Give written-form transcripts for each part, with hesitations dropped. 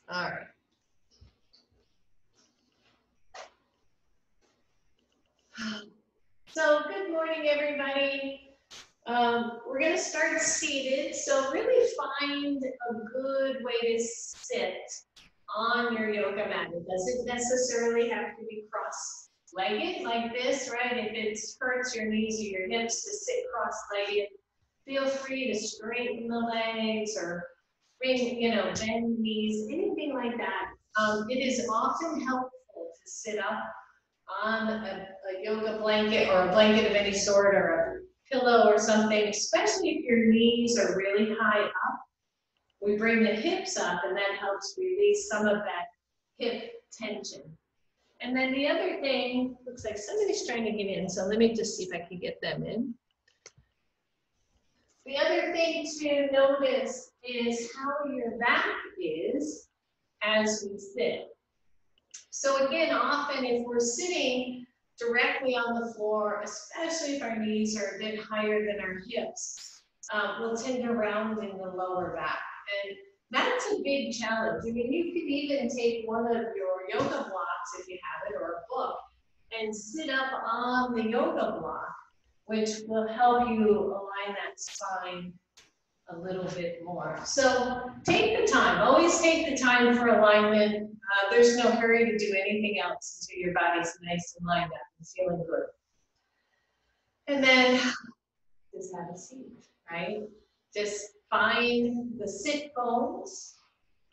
All right. So good morning, everybody. We're going to start seated. So really find a good way to sit on your yoga mat. It doesn't necessarily have to be cross-legged like this, right? If it hurts your knees or your hips to sit cross-legged, feel free to straighten the legs or bend the knees, anything like that. It is often helpful to sit up on a yoga blanket or a blanket of any sort or a pillow or something, especially if your knees are really high up. We bring the hips up and that helps release some of that hip tension. And then the other thing, looks like somebody's trying to get in, so let me just see if I can get them in. The other thing to notice is how your back is as we sit. So again, often if we're sitting directly on the floor, especially if our knees are a bit higher than our hips, we'll tend to round in the lower back. And that's a big challenge. I mean, you could even take one of your yoga blocks, if you have it, or a book, and sit up on the yoga block, which will help you align that spine a little bit more. So take the time, always take the time for alignment. There's no hurry to do anything else until your body's nice and lined up and feeling good. And then just have a seat, right? Just find the sit bones.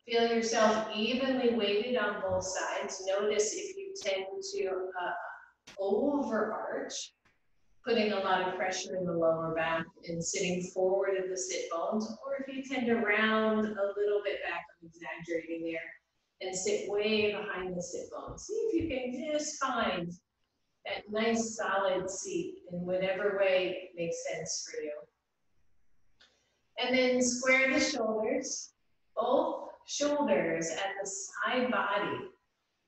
Feel yourself evenly weighted on both sides. Notice if you tend to overarch, putting a lot of pressure in the lower back and sitting forward of the sit bones, or if you tend to round a little bit back, I'm exaggerating there, and sit way behind the sit bones. See if you can just find that nice solid seat in whatever way makes sense for you. And then square the shoulders, both shoulders at the side body.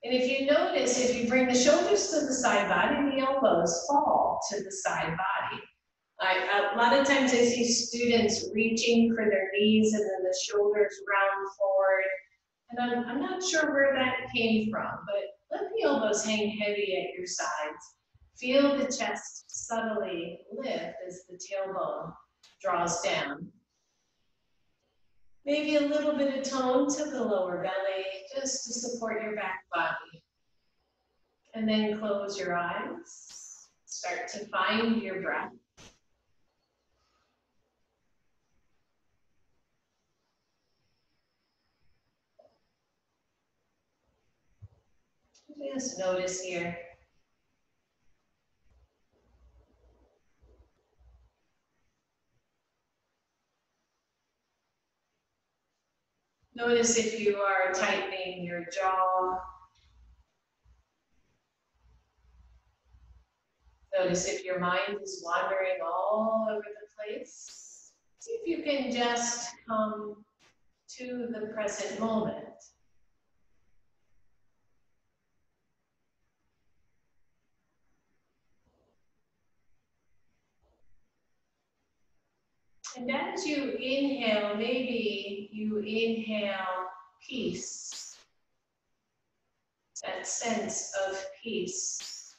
And if you notice, if you bring the shoulders to the side body, the elbows fall to the side body. A lot of times I see students reaching for their knees and then the shoulders round forward. And I'm not sure where that came from, but let the elbows hang heavy at your sides. Feel the chest subtly lift as the tailbone draws down. Maybe a little bit of tone to the lower belly just to support your back body. And then close your eyes. Start to find your breath. Just notice here. Notice if you are tightening your jaw. Notice if your mind is wandering all over the place. See if you can just come to the present moment. And as you inhale, maybe you inhale peace, that sense of peace.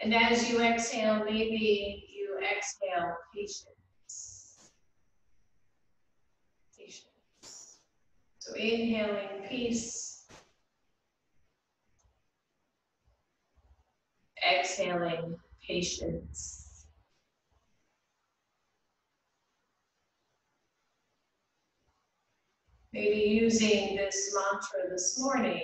And as you exhale, maybe you exhale patience. Patience. So inhaling peace, exhaling patience. Maybe using this mantra this morning.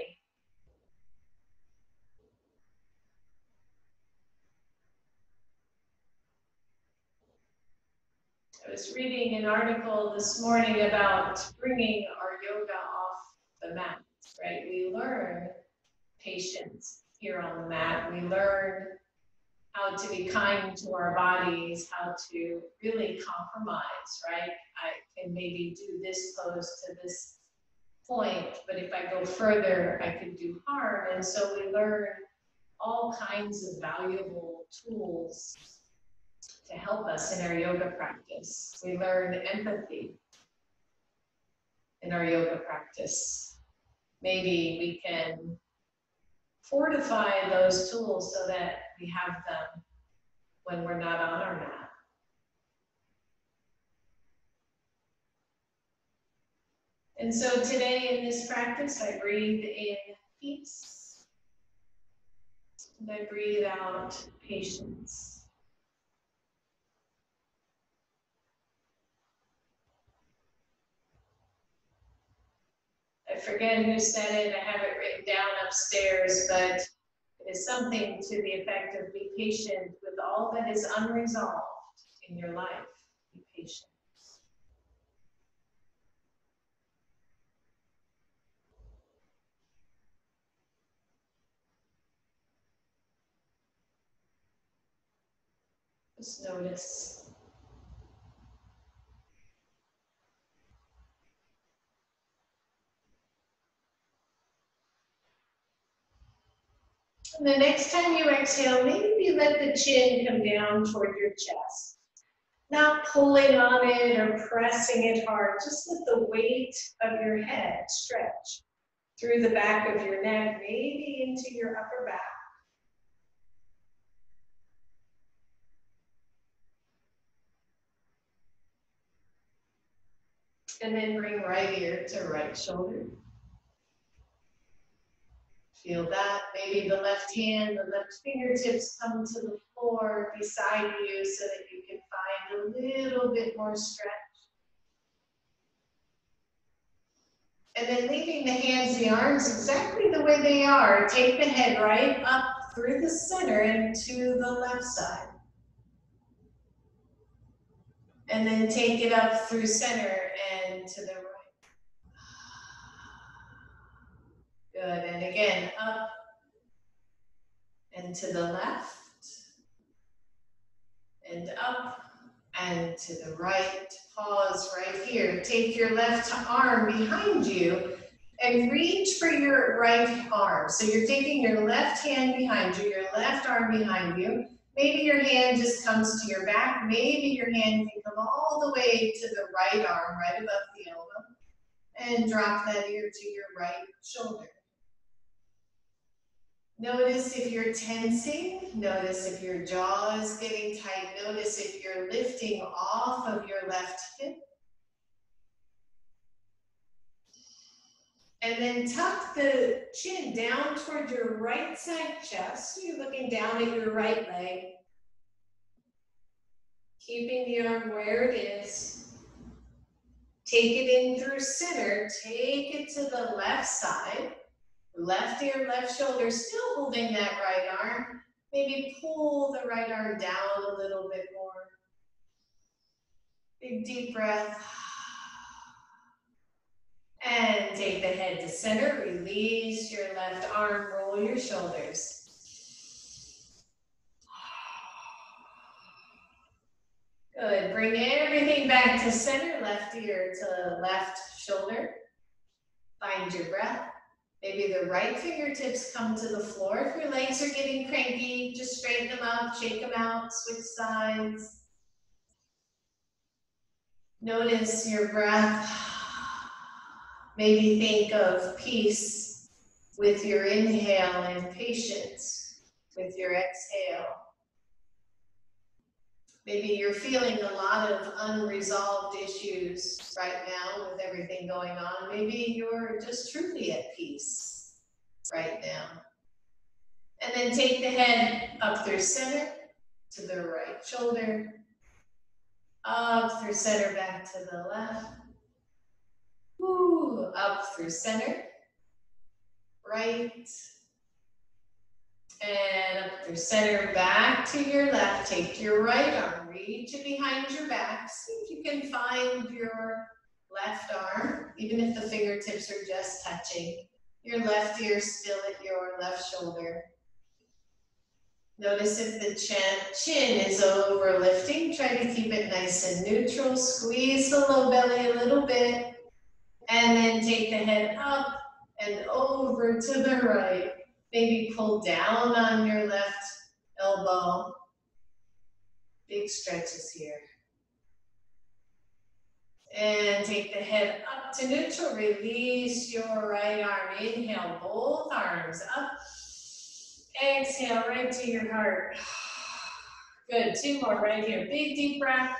I was reading an article this morning about bringing our yoga off the mat, right? We learn patience here on the mat. We learn how to be kind to our bodies, how to really compromise, right? I can maybe do this pose to this point, but if I go further, I could do harm. And so we learn all kinds of valuable tools to help us in our yoga practice. We learn empathy in our yoga practice. Maybe we can fortify those tools so that we have them when we're not on our mat. And so today in this practice, I breathe in peace, and I breathe out patience. I forget who said it, I have it written down upstairs, but it is something to the effect of be patient with all that is unresolved in your life. Be patient. Just notice. And the next time you exhale, maybe let the chin come down toward your chest. Not pulling on it or pressing it hard, just let the weight of your head stretch through the back of your neck, maybe into your upper back. And then bring right ear to right shoulder. Feel that. Maybe the left hand, the left fingertips come to the floor beside you so that you can find a little bit more stretch. And then leaving the hands, the arms exactly the way they are. Take the head right up through the center and to the left side. And then take it up through center and to the right. Good, and again, up and to the left, and up and to the right. Pause right here. Take your left arm behind you and reach for your right arm. So you're taking your left hand behind you, your left arm behind you. Maybe your hand just comes to your back. Maybe your hand can come all the way to the right arm, right above the elbow. And drop that ear to your right shoulder. Notice if you're tensing. Notice if your jaw is getting tight. Notice if you're lifting off of your left hip. And then tuck the chin down toward your right side chest. You're looking down at your right leg. Keeping the arm where it is. Take it in through center. Take it to the left side. Left ear, left shoulder, still holding that right arm. Maybe pull the right arm down a little bit more. Big deep breath. And take the head to center. Release your left arm, roll your shoulders. Good, bring everything back to center, left ear to left shoulder. Find your breath. Maybe the right fingertips come to the floor. If your legs are getting cranky, just straighten them up, shake them out, switch sides. Notice your breath. Maybe think of peace with your inhale and patience with your exhale. Maybe you're feeling a lot of unresolved issues right now with everything going on. Maybe you're just truly at peace right now. And then take the head up through center to the right shoulder. Up through center, back to the left. Woo, up through center. Right. And up through center, back to your left. Take your right arm, reach it behind your back. See if you can find your left arm, even if the fingertips are just touching. Your left ear still at your left shoulder. Notice if the chin is over lifting. Try to keep it nice and neutral. Squeeze the low belly a little bit. And then take the head up and over to the right. Maybe pull down on your left elbow. Big stretches here. And take the head up to neutral. Release your right arm. Inhale, both arms up. Exhale, right to your heart. Good, 2 more right here. Big deep breath.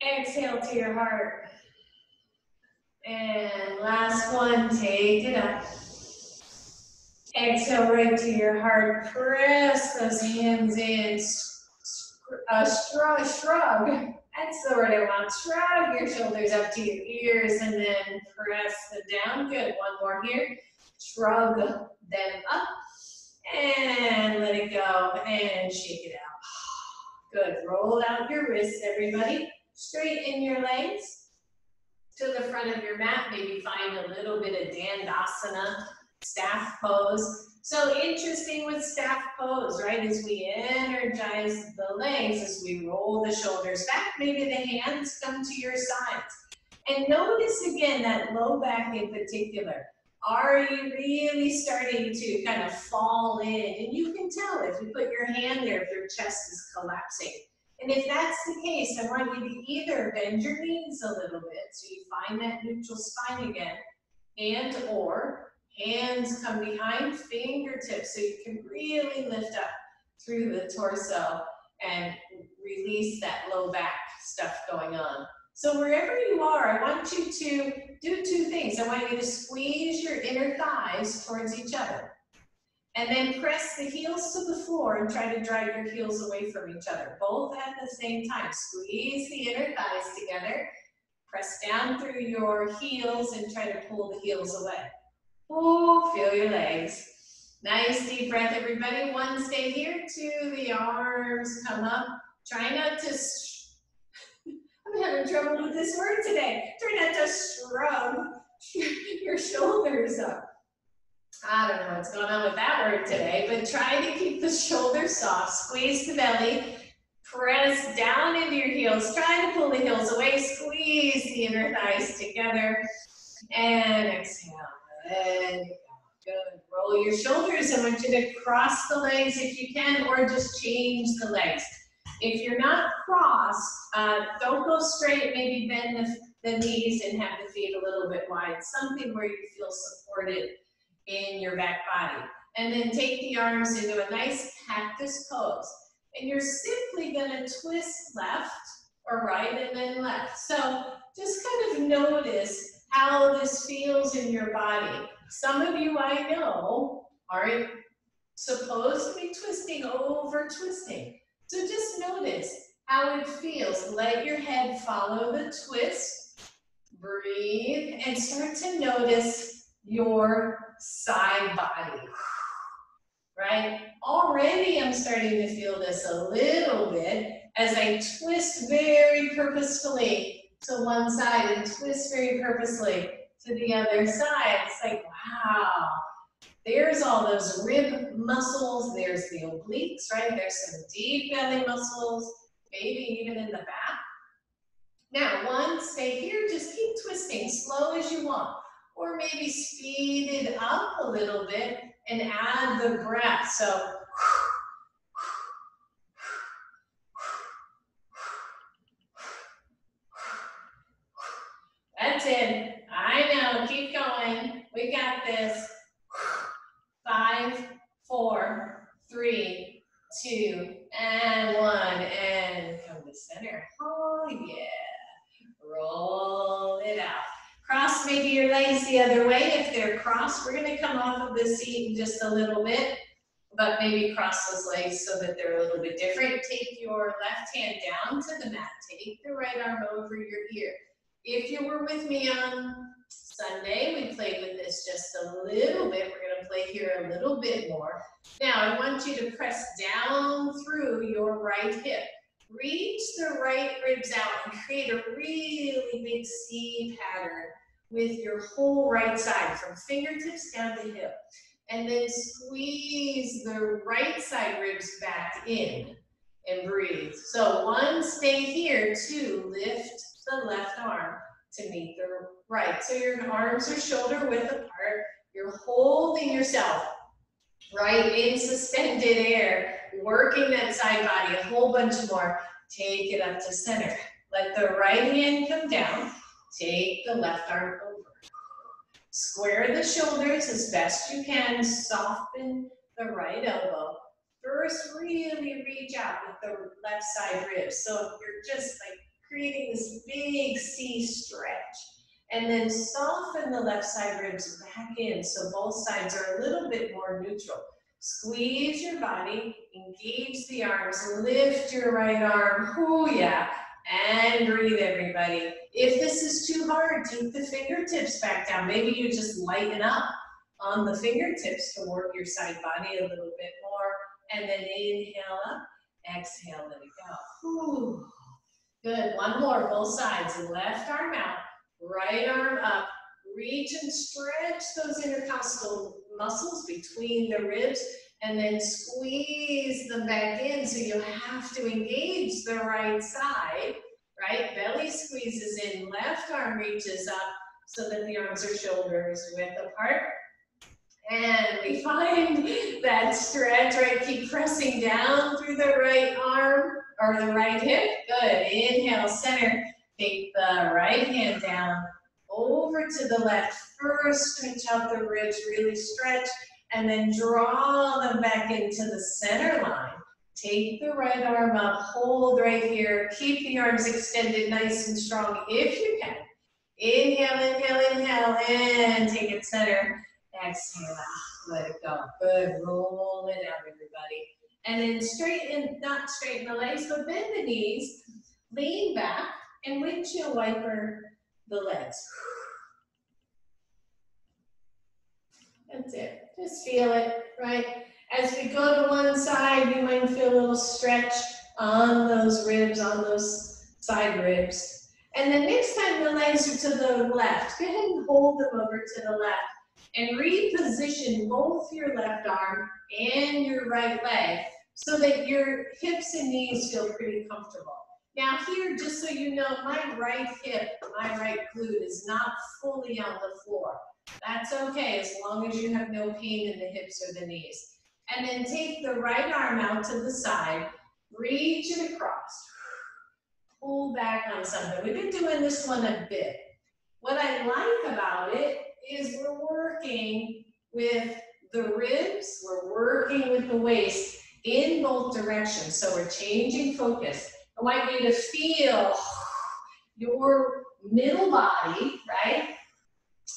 Exhale to your heart. And last one, take it up. Exhale right to your heart. Press those hands in. Shrug. That's the word I want. Shrug your shoulders up to your ears and then press them down. Good. One more here. Shrug them up and let it go and shake it out. Good. Roll out your wrists, everybody. Straighten your legs to the front of your mat. Maybe find a little bit of Dandasana, staff pose. So interesting with staff pose, right? As we energize the legs, as we roll the shoulders back, maybe the hands come to your sides. And notice again that low back in particular. Are you really starting to kind of fall in? And you can tell if you put your hand there, if your chest is collapsing. And if that's the case, I want you to either bend your knees a little bit so you find that neutral spine again, and or hands come behind fingertips so you can really lift up through the torso and release that low back stuff going on. So wherever you are, I want you to do 2 things. I want you to squeeze your inner thighs towards each other. And then press the heels to the floor and try to drive your heels away from each other. Both at the same time. Squeeze the inner thighs together. Press down through your heels and try to pull the heels away. Oh, feel your legs. Nice deep breath, everybody. 1, stay here. 2, the arms come up. Try not to, I'm having trouble with this word today. Try not to shrug your shoulders up. I don't know what's going on with that word today, but try to keep the shoulders soft. Squeeze the belly. Press down into your heels. Try to pull the heels away. Squeeze the inner thighs together. And exhale. And good. Roll your shoulders. I want you to cross the legs if you can, or just change the legs. If you're not crossed, don't go straight. Maybe bend the knees and have the feet a little bit wide. Something where you feel supported in your back body. And then take the arms into a nice cactus pose. And you're simply gonna twist left or right and then left. So just kind of notice how this feels in your body. Some of you I know aren't supposed to be twisting over twisting. So just notice how it feels. Let your head follow the twist. Breathe and start to notice your side body, right? Already I'm starting to feel this a little bit as I twist very purposefully to one side and twist very purposefully to the other side. It's like, wow, there's all those rib muscles, there's the obliques, right? There's some deep belly muscles, maybe even in the back. Now, 1, stay here, just keep twisting, slow as you want. Or maybe speed it up a little bit and add the breath. So, that's it. I know, keep going. We got this. 5, 4, 3, 2, and 1. And come to center. Oh, yeah. Roll it out. Cross maybe your legs the other way. If they're crossed, we're going to come off of the seat in just a little bit, but maybe cross those legs so that they're a little bit different. Take your left hand down to the mat. Take the right arm over your ear. If you were with me on Sunday, we played with this just a little bit. We're going to play here a little bit more. Now, I want you to press down through your right hip. Reach the right ribs out and create a really big C pattern with your whole right side, from fingertips down to hip. And then squeeze the right side ribs back in and breathe. So 1, stay here. 2, lift the left arm to meet the right. So your arms are shoulder width apart. You're holding yourself right in suspended air, working that side body, a whole bunch more. Take it up to center. Let the right hand come down. Take the left arm over. Square the shoulders as best you can. Soften the right elbow. First, really reach out with the left side ribs. So you're just like creating this big C stretch. And then soften the left side ribs back in so both sides are a little bit more neutral. Squeeze your body, engage the arms, lift your right arm, oh yeah, and breathe everybody. If this is too hard, take the fingertips back down. Maybe you just lighten up on the fingertips to work your side body a little bit more. And then inhale up, exhale, let it go. Whew. Good, one more, both sides. Left arm out, right arm up. Reach and stretch those intercostal muscles between the ribs and then squeeze them back in. So you have to engage the right side, right? Belly squeezes in, left arm reaches up so that the arms are shoulders width apart. And we find that stretch, right? Keep pressing down through the right arm or the right hip. Good, inhale, center. Take the right hand down over to the left. First, stretch out the ribs, really stretch, and then draw them back into the center line. Take the right arm up, hold right here. Keep the arms extended nice and strong if you can. Inhale, inhale, inhale, and take it center. Exhale, let it go. Good, roll it out, everybody. And then straighten, not straighten the legs, but bend the knees, lean back, and windshield wiper the legs. That's it. Just feel it, right? As we go to one side, you might feel a little stretch on those ribs, on those side ribs. And then next time the legs are to the left, go ahead and hold them over to the left and reposition both your left arm and your right leg so that your hips and knees feel pretty comfortable. Now here, just so you know, my right hip, my right glute is not fully on the floor. That's okay, as long as you have no pain in the hips or the knees. And then take the right arm out to the side, reach it across, pull back on something. We've been doing this one a bit. What I like about it is we're working with the ribs, we're working with the waist in both directions. So we're changing focus. I want you to feel your middle body, right?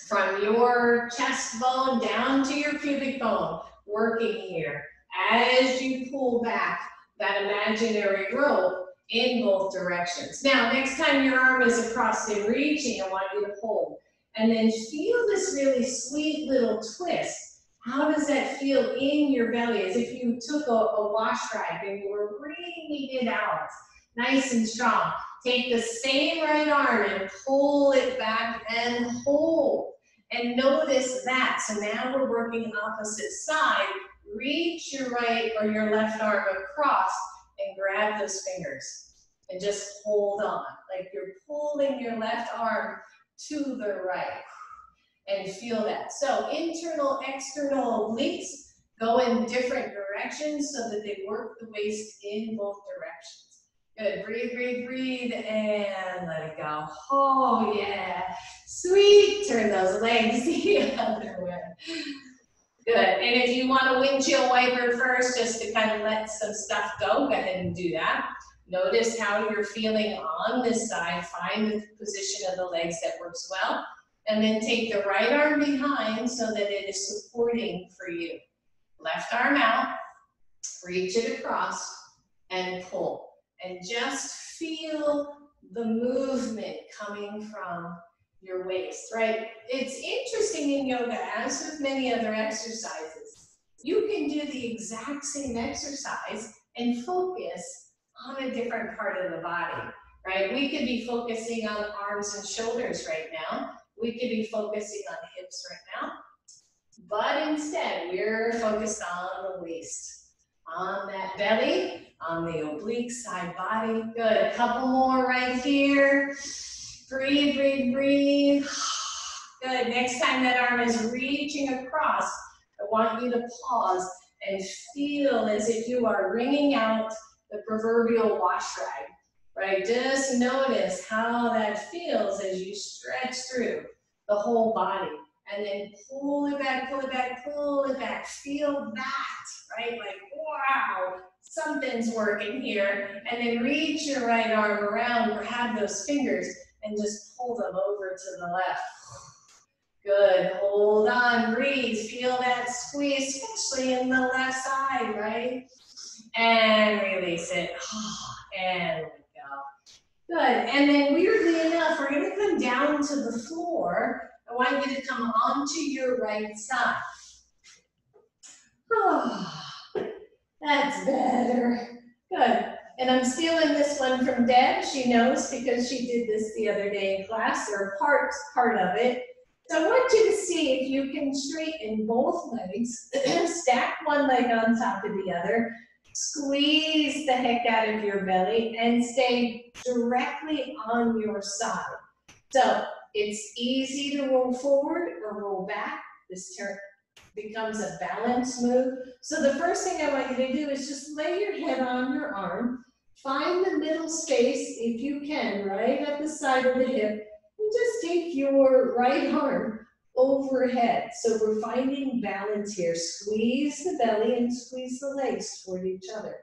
From your chest bone down to your pubic bone, working here. As you pull back that imaginary rope in both directions. Now, next time your arm is across and reaching, I want you to hold. And then feel this really sweet little twist. How does that feel in your belly? As if you took a wash rag and you were wringing it out, nice and strong. Take the same right arm and pull it back and hold. And notice that. So now we're working opposite side. Reach your right or your left arm across and grab those fingers. And just hold on. Like you're pulling your left arm to the right. And feel that. So internal, external obliques go in different directions so that they work the waist in both directions. Good, breathe, breathe, breathe, and let it go. Oh yeah, sweet. Turn those legs the other way. Good, and if you want a windshield wiper first, just to kind of let some stuff go ahead and do that. Notice how you're feeling on this side. Find the position of the legs that works well. And then take the right arm behind so that it is supporting for you. Left arm out, reach it across, and pull. And just feel the movement coming from your waist, right? It's interesting in yoga, as with many other exercises, you can do the exact same exercise and focus on a different part of the body, right? We could be focusing on arms and shoulders right now. We could be focusing on hips right now. But instead, we're focused on the waist, on that belly, on the oblique side body. Good, a couple more right here. Breathe, breathe, breathe. Good, next time that arm is reaching across, I want you to pause and feel as if you are wringing out the proverbial wash rag. right? Just notice how that feels as you stretch through the whole body. And then pull it back, pull it back, pull it back. Feel that, right? Like, wow, something's working here. And then reach your right arm around, grab those fingers, and just pull them over to the left. Good, hold on, breathe, feel that squeeze, especially in the left side, right? And release it, and let go. Good, and then weirdly enough, we're gonna come down to the floor. I want you to come onto your right side. That's better, good. And I'm stealing this one from Deb, she knows because she did this the other day in class, or part of it. So I want you to see if you can straighten both legs, stack one leg on top of the other, squeeze the heck out of your belly, and stay directly on your side. So it's easy to roll forward or roll back. This turn becomes a balance move. So the first thing I want you to do is just lay your head on your arm, find the middle space if you can, right at the side of the hip, and just take your right arm overhead. So we're finding balance here. Squeeze the belly and squeeze the legs toward each other.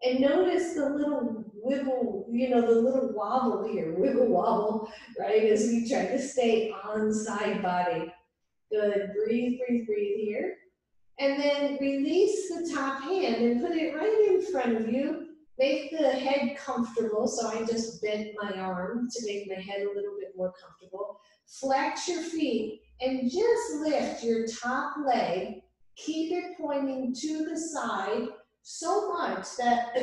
And notice the little wiggle, you know, the little wobble here, wiggle wobble, right, as we try to stay on side body. Good, breathe, breathe, breathe here. And then release the top hand and put it right in front of you. Make the head comfortable, so I just bent my arm to make my head a little bit more comfortable. Flex your feet and just lift your top leg. Keep it pointing to the side so much that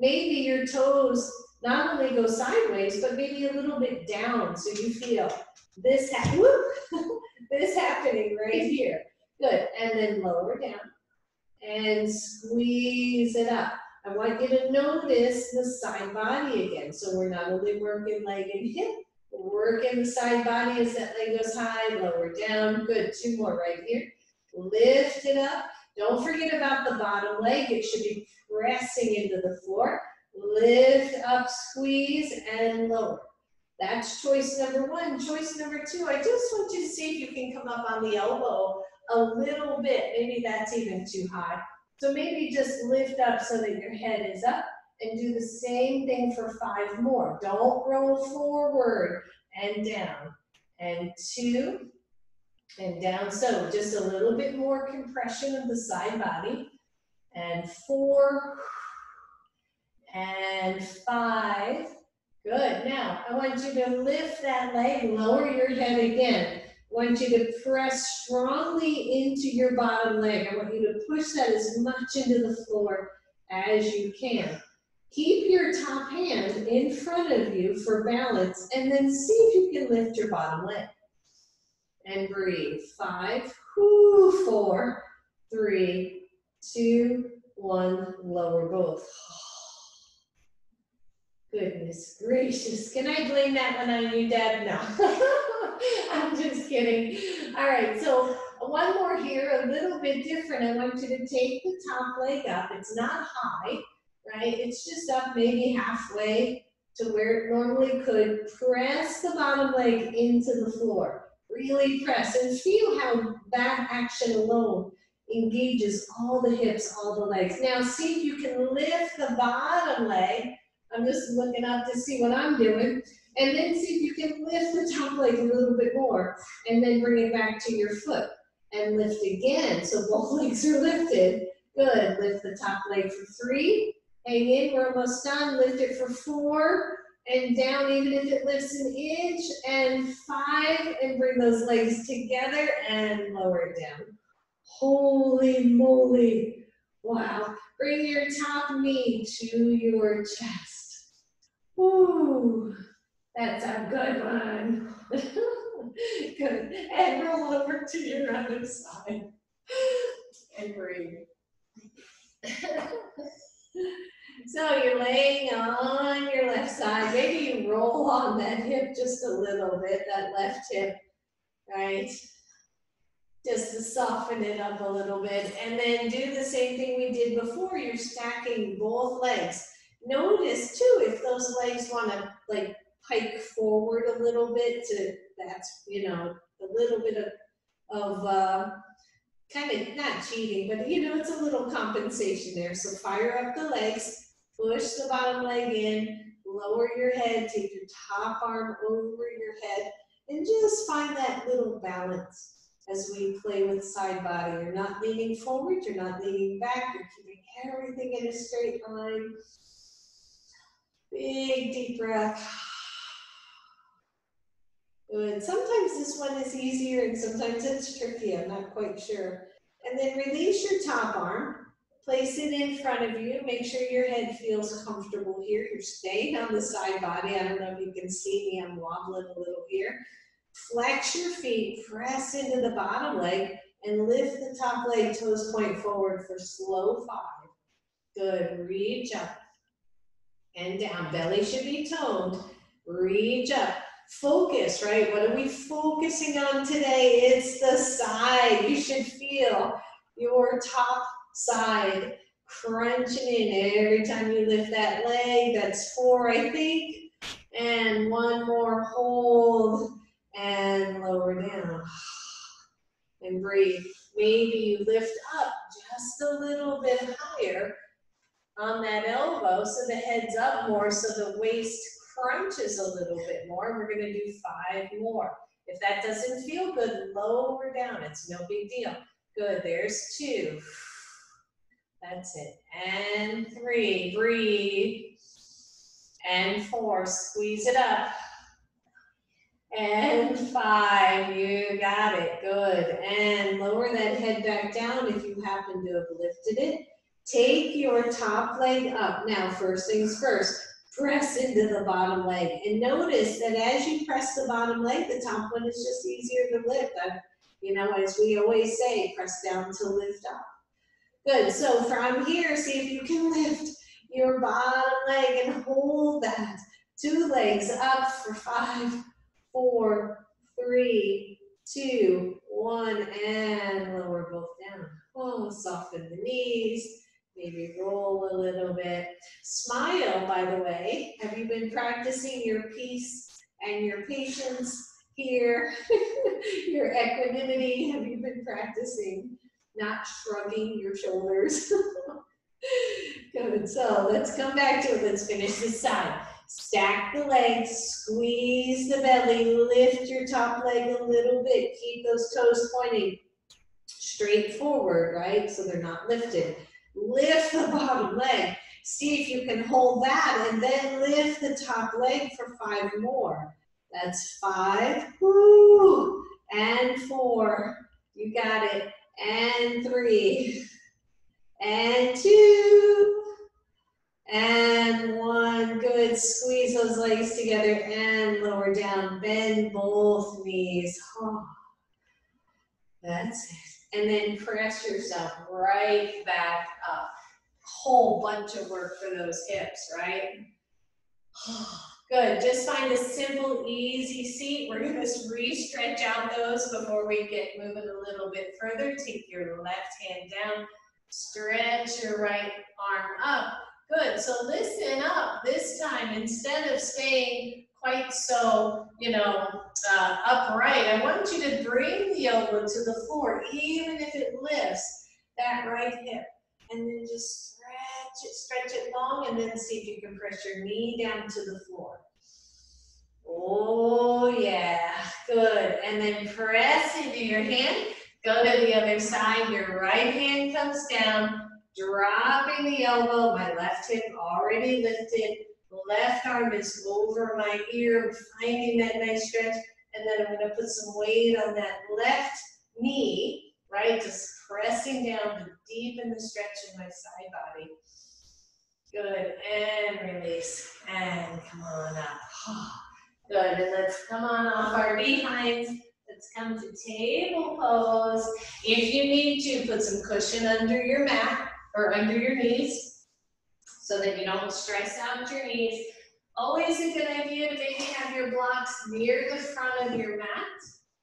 maybe your toes not only go sideways, but maybe a little bit down, so you feel this, this happening right here. Good, and then lower down and squeeze it up. I want you to notice the side body again. So we're not only working leg and hip, we're working the side body as that leg goes high, lower down. Good, two more right here. Lift it up. Don't forget about the bottom leg. It should be pressing into the floor. Lift up, squeeze, and lower. That's choice number one. Choice number two, I just want you to see if you can come up on the elbow a little bit. Maybe that's even too high. So maybe just lift up so that your head is up and do the same thing for 5 more. Don't roll forward and down. And 2 and down. So just a little bit more compression of the side body. And 4 and 5. Good. Now, I want you to lift that leg, lower your head again. I want you to press strongly into your bottom leg. I want you to push that as much into the floor as you can. Keep your top hand in front of you for balance, and then see if you can lift your bottom leg. And breathe. 5, 4, 3, 2, 1. Lower both. Goodness gracious. Can I blame that one on you, Deb? No. I'm just kidding. All right, so one more here, a little bit different. I want you to take the top leg up. It's not high, right? It's just up maybe halfway to where it normally could. Press the bottom leg into the floor. Really press and feel how that action alone engages all the hips, all the legs. Now see if you can lift the bottom leg. I'm just looking up to see what I'm doing. And then see if you can lift the top leg a little bit more. And then bring it back to your foot. And lift again. So both legs are lifted. Good. Lift the top leg for 3. Hang in. We're almost done. Lift it for 4. And down, even if it lifts an inch. And 5. And bring those legs together and lower it down. Holy moly. Wow. Bring your top knee to your chest. Ooh, that's a good one. Good. And roll over to your other side. And breathe. So you're laying on your left side. Maybe you roll on that hip just a little bit, that left hip, right? Just to soften it up a little bit. And then do the same thing we did before. You're stacking both legs. Notice too, if those legs wanna like pike forward a little bit that's, you know, a little bit of kind of not cheating, but it's a little compensation there. So fire up the legs, push the bottom leg in, lower your head, take your top arm over your head, and just find that little balance as we play with side body. You're not leaning forward, you're not leaning back, you're keeping everything in a straight line. Big deep breath. Good. Sometimes this one is easier and sometimes it's tricky, I'm not quite sure. And then release your top arm, place it in front of you, make sure your head feels comfortable here. You're staying on the side body. I don't know if you can see me, I'm wobbling a little here. Flex your feet, press into the bottom leg, and lift the top leg, toes point forward for slow 5. Good, reach up and down. Belly should be toned. Reach up. Focus, right? What are we focusing on today? It's the side. You should feel your top side crunching in every time you lift that leg. That's 4, I think. And one more, hold and lower down. And breathe. Maybe you lift up just a little bit higher on that elbow so the head's up more, so the waist crunches a little bit more. We're going to do 5 more. If that doesn't feel good, lower down. It's no big deal. Good. There's 2. That's it. And 3. Breathe. And 4. Squeeze it up. And 5. You got it. Good. And lower that head back down if you happen to have lifted it. Take your top leg up. Now, first things first, press into the bottom leg. And notice that as you press the bottom leg, the top one is just easier to lift. As we always say, press down to lift up. Good, so from here, see if you can lift your bottom leg and hold that. 2 legs up for 5, 4, 3, 2, 1, and lower both down. Oh, soften the knees. Maybe roll a little bit. Smile, by the way. Have you been practicing your peace and your patience here? Your equanimity? Have you been practicing not shrugging your shoulders? Good. So let's come back to it. Let's finish this side. Stack the legs, squeeze the belly, lift your top leg a little bit. Keep those toes pointing straight forward, right? So they're not lifted. Lift the bottom leg. See if you can hold that and then lift the top leg for 5 more. That's 5. Woo! And 4. You got it. And 3. And 2. And 1. Good. Squeeze those legs together and lower down. Bend both knees. Oh, that's it. And then press yourself right back up. Whole bunch of work for those hips, right? Good. Just find a simple, easy seat. We're going to re-stretch out those before we get moving a little bit further. Take your left hand down. Stretch your right arm up. Good. So listen up this time. Instead of staying quite so, upright, I want you to bring the elbow to the floor, even if it lifts that right hip. And then just stretch it long, and then see if you can press your knee down to the floor. Oh, yeah. Good. And then press into your hand. Go to the other side. Your right hand comes down, dropping the elbow. My left hip already lifted. Left arm is over my ear. I'm finding that nice stretch. And then I'm going to put some weight on that left knee, right? Just pressing down to deepen the stretch in my side body. Good. And release. And come on up. Good. And let's come on off our behinds. Let's come to table pose. If you need to, put some cushion under your mat or under your knees so that you don't stress out your knees. Always a good idea to maybe have your blocks near the front of your mat.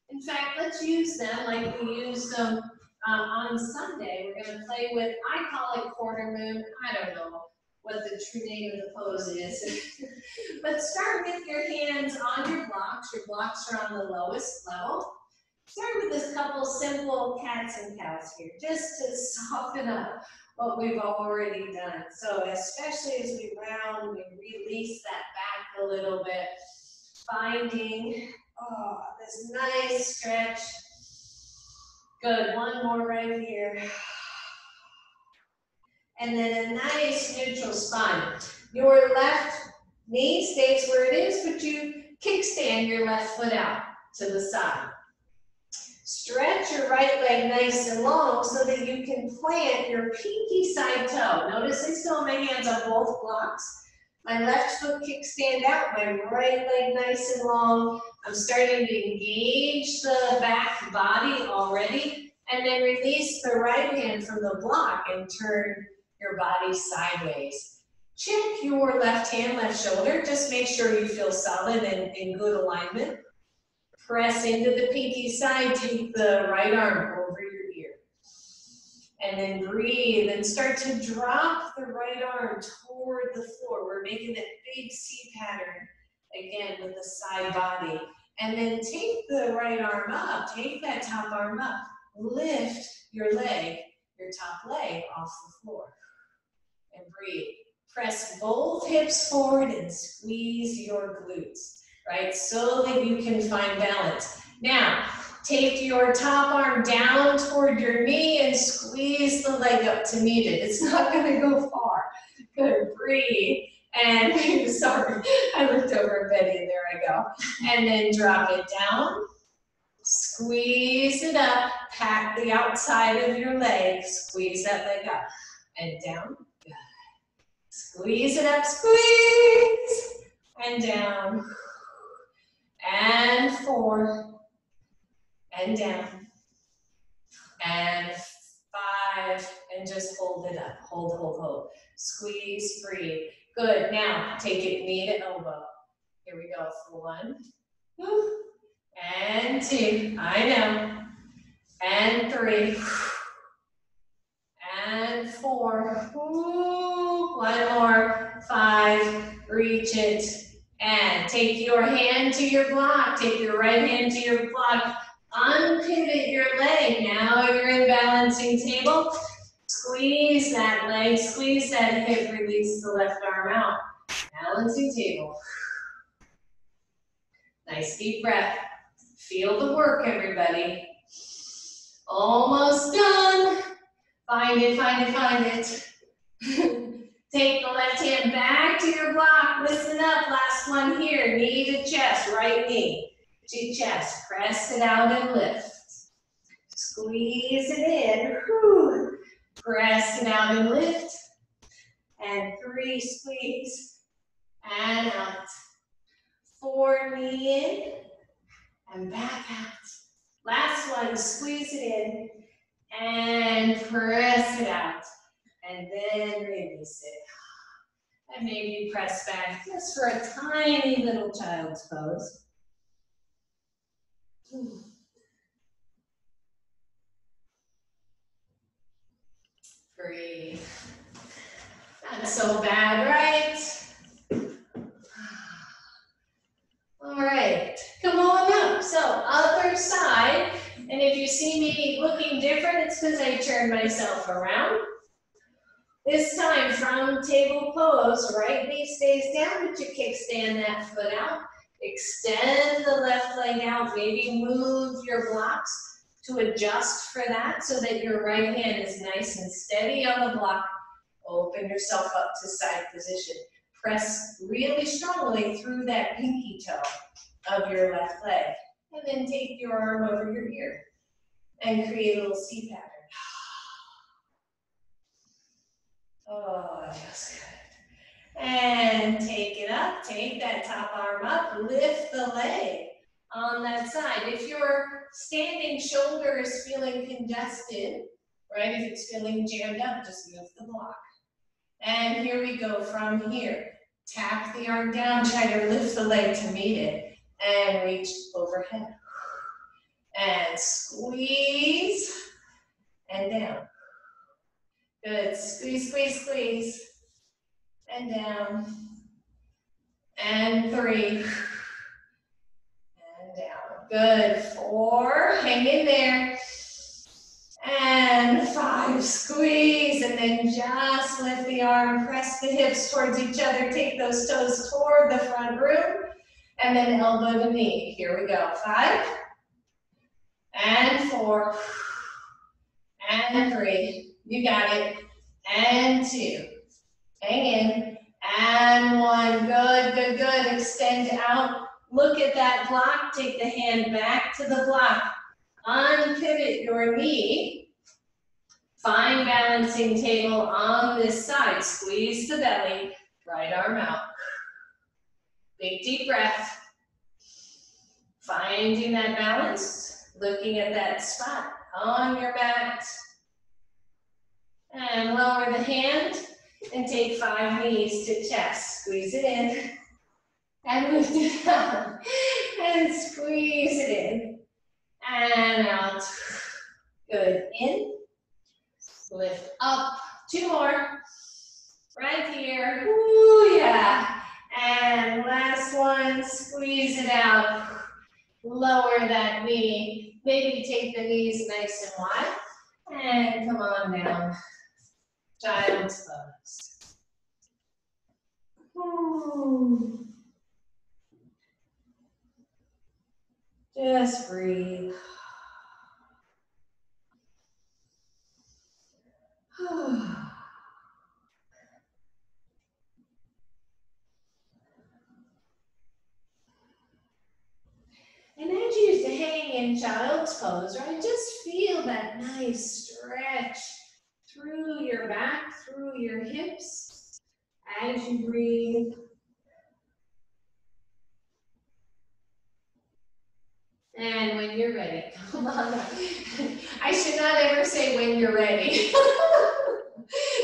In fact, let's use them like we used them on Sunday. We're going to play with, I call it quarter moon. I don't know. what the true name of the pose is. But start with your hands on your blocks. Your blocks are on the lowest level. Start with a couple simple cats and cows here, just to soften up what we've already done. So especially as we round, we release that back a little bit, finding this nice stretch. Good, one more right here. And then a nice neutral spine. Your left knee stays where it is, but you kickstand your left foot out to the side. Stretch your right leg nice and long so that you can plant your pinky side toe. Notice I still have my hands on both blocks. My left foot kickstand out, my right leg nice and long. I'm starting to engage the back body already, and then release the right hand from the block and turn your body sideways. Check your left hand, left shoulder. Just make sure you feel solid and in good alignment. Press into the pinky side, take the right arm over your ear. And then breathe and start to drop the right arm toward the floor. We're making that big C pattern again with the side body. And then take the right arm up, take that top arm up. Lift your leg, your top leg off the floor. And breathe. Press both hips forward and squeeze your glutes, right? So that you can find balance. Now, take your top arm down toward your knee and squeeze the leg up to meet it. It's not gonna go far. Good, breathe. And, sorry, I looked over at Betty and there I go. And then drop it down. Squeeze it up, pack the outside of your leg, squeeze that leg up. And down. Squeeze it up, squeeze, and down, and 4, and down, and 5, and just hold it up, hold, hold, hold. Squeeze, breathe. Good, now take it knee to elbow. Here we go for 1, and 2, I know, and 3, and 4, one more, 5, reach it, and take your hand to your block, take your right hand to your block, unpivot your leg, now you're in balancing table, squeeze that leg, squeeze that hip, release the left arm out, balancing table. Nice deep breath, feel the work everybody, almost done, find it, find it, find it. Take the left hand back to your block, listen up, last one here, knee to chest, right knee to chest, press it out and lift. Squeeze it in, press it out and lift, and 3, squeeze, and out. 4, knee in, and back out. Last one, squeeze it in, and press it out. And then release it. And maybe press back just for a tiny little child's pose. Breathe. Not so bad, right? All right, come on up. So other side. And if you see me looking different, it's because I turned myself around. This time from table pose, right knee stays down, but you kickstand that foot out. Extend the left leg out, maybe move your blocks to adjust for that so that your right hand is nice and steady on the block. Open yourself up to side position. Press really strongly through that pinky toe of your left leg. And then take your arm over your ear and create a little C pattern. Oh, that feels good. And take it up, take that top arm up, lift the leg on that side. If your standing shoulder is feeling congested, right, if it's feeling jammed up, just move the block. And here we go from here. Tap the arm down, try to lift the leg to meet it, and reach overhead. And squeeze, and down. Good, squeeze, squeeze, squeeze. and down, and 3, and down. Good, 4, hang in there, and 5, squeeze, and then just lift the arm, press the hips towards each other, take those toes toward the front room, and then elbow to knee. Here we go, 5, and 4, and 3, you got it, and 2, hang in, and 1, good, good, good, extend out, look at that block, take the hand back to the block, unpivot your knee, find balancing table on this side, squeeze the belly, right arm out, big deep breath, finding that balance, looking at that spot on your mat, and lower the hand, and take 5 knees to chest, squeeze it in, and lift it up, and squeeze it in, and out, good, in, lift up, 2 more, right here, ooh yeah, and last one, squeeze it out, lower that knee, maybe take the knees nice and wide, and come on down, child's pose. Ooh. Just breathe. And as you hang in child's pose, right, just feel that nice stretch through your back, through your hips, as you breathe. And when you're ready, come on up. I should not ever say when you're ready,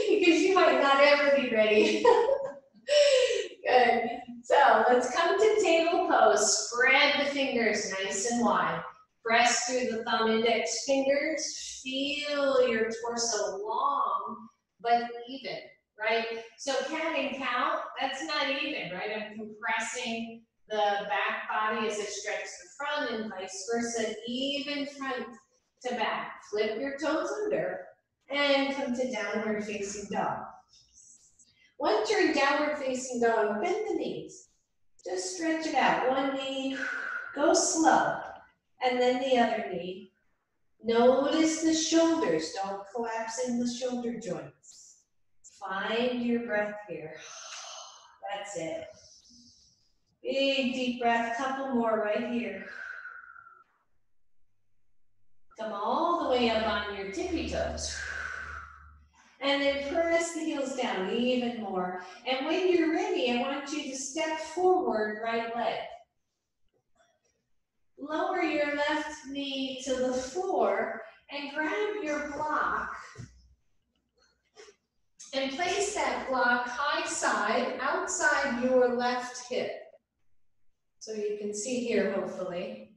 because you might not ever be ready. Good. So let's come to table pose. Spread the fingers nice and wide. Press through the thumb index fingers. Feel your torso long, but even, right? So cat and cow, that's not even, right? I'm compressing the back body as I stretch the front and vice versa, even front to back. Flip your toes under and come to downward facing dog. Once you're in downward facing dog, bend the knees. Just stretch it out. One knee, go slow, and then the other knee. Notice the shoulders, don't collapse in the shoulder joints. Find your breath here. That's it. Big deep breath, couple more right here. Come all the way up on your tippy toes. And then press the heels down even more. And when you're ready, I want you to step forward, right leg. Lower your left knee to the floor and grab your block. And place that block high side outside your left hip. So you can see here, hopefully.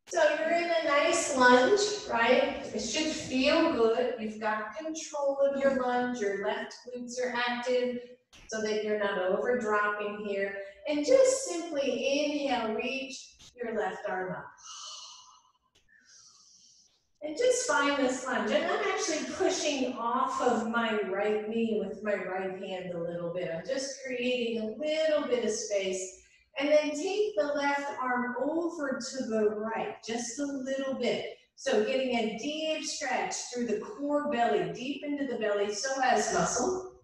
So you're in a nice lunge, right? It should feel good. You've got control of your lunge. Your left glutes are active so that you're not over dropping here. And just simply inhale, reach your left arm up. And just find this lunge. And I'm actually pushing off of my right knee with my right hand a little bit. I'm just creating a little bit of space. And then take the left arm over to the right, just a little bit. So getting a deep stretch through the core belly, deep into the belly, psoas muscle,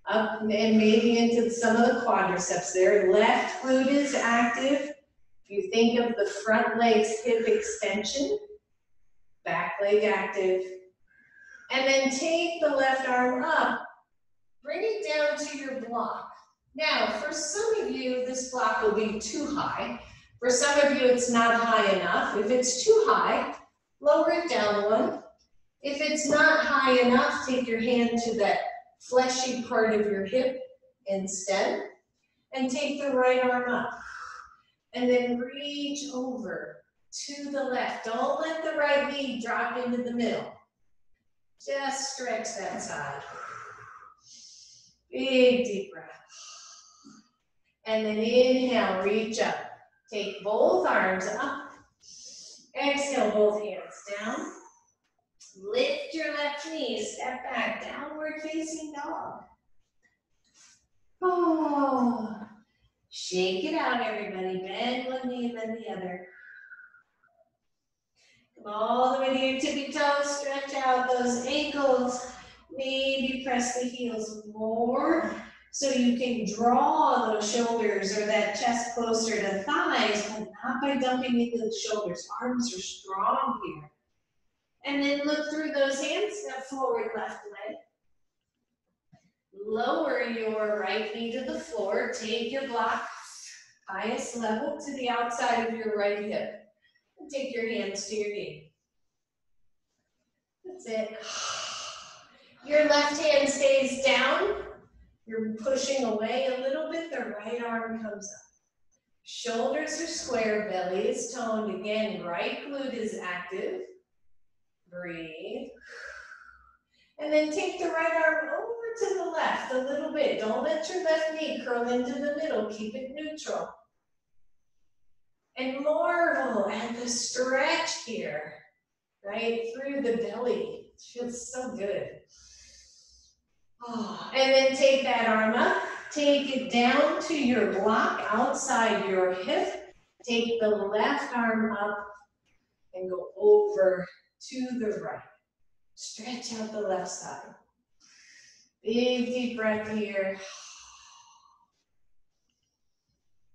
up and maybe into some of the quadriceps there. Left glute is active. You think of the front leg's hip extension, back leg active. And then take the left arm up, bring it down to your block. Now, for some of you, this block will be too high. For some of you, it's not high enough. If it's too high, lower it down one. If it's not high enough, take your hand to that fleshy part of your hip instead, and take the right arm up. And then reach over to the left. Don't let the right knee drop into the middle. Just stretch that side. Big deep breath. And then inhale, reach up. Take both arms up. Exhale, both hands down. Lift your left knee, step back, downward facing dog. Oh, shake it out, everybody. Bend one knee, bend the other. Come all the way to your tippy toes, stretch out those ankles. Maybe press the heels more so you can draw those shoulders or that chest closer to thighs, but not by dumping into the shoulders. Arms are strong here. And then look through those hands, step forward, left leg. Lower your right knee to the floor. Take your block, highest level, to the outside of your right hip. And take your hands to your knee. That's it. Your left hand stays down. You're pushing away a little bit. The right arm comes up. Shoulders are square, belly is toned. Again, right glute is active. Breathe. And then take the right arm over to the left a little bit. Don't let your left knee curl into the middle. Keep it neutral. And marvel at the stretch here, right through the belly. It feels so good. Oh, and then take that arm up. Take it down to your block outside your hip. Take the left arm up and go over to the right. Stretch out the left side. Big deep breath here.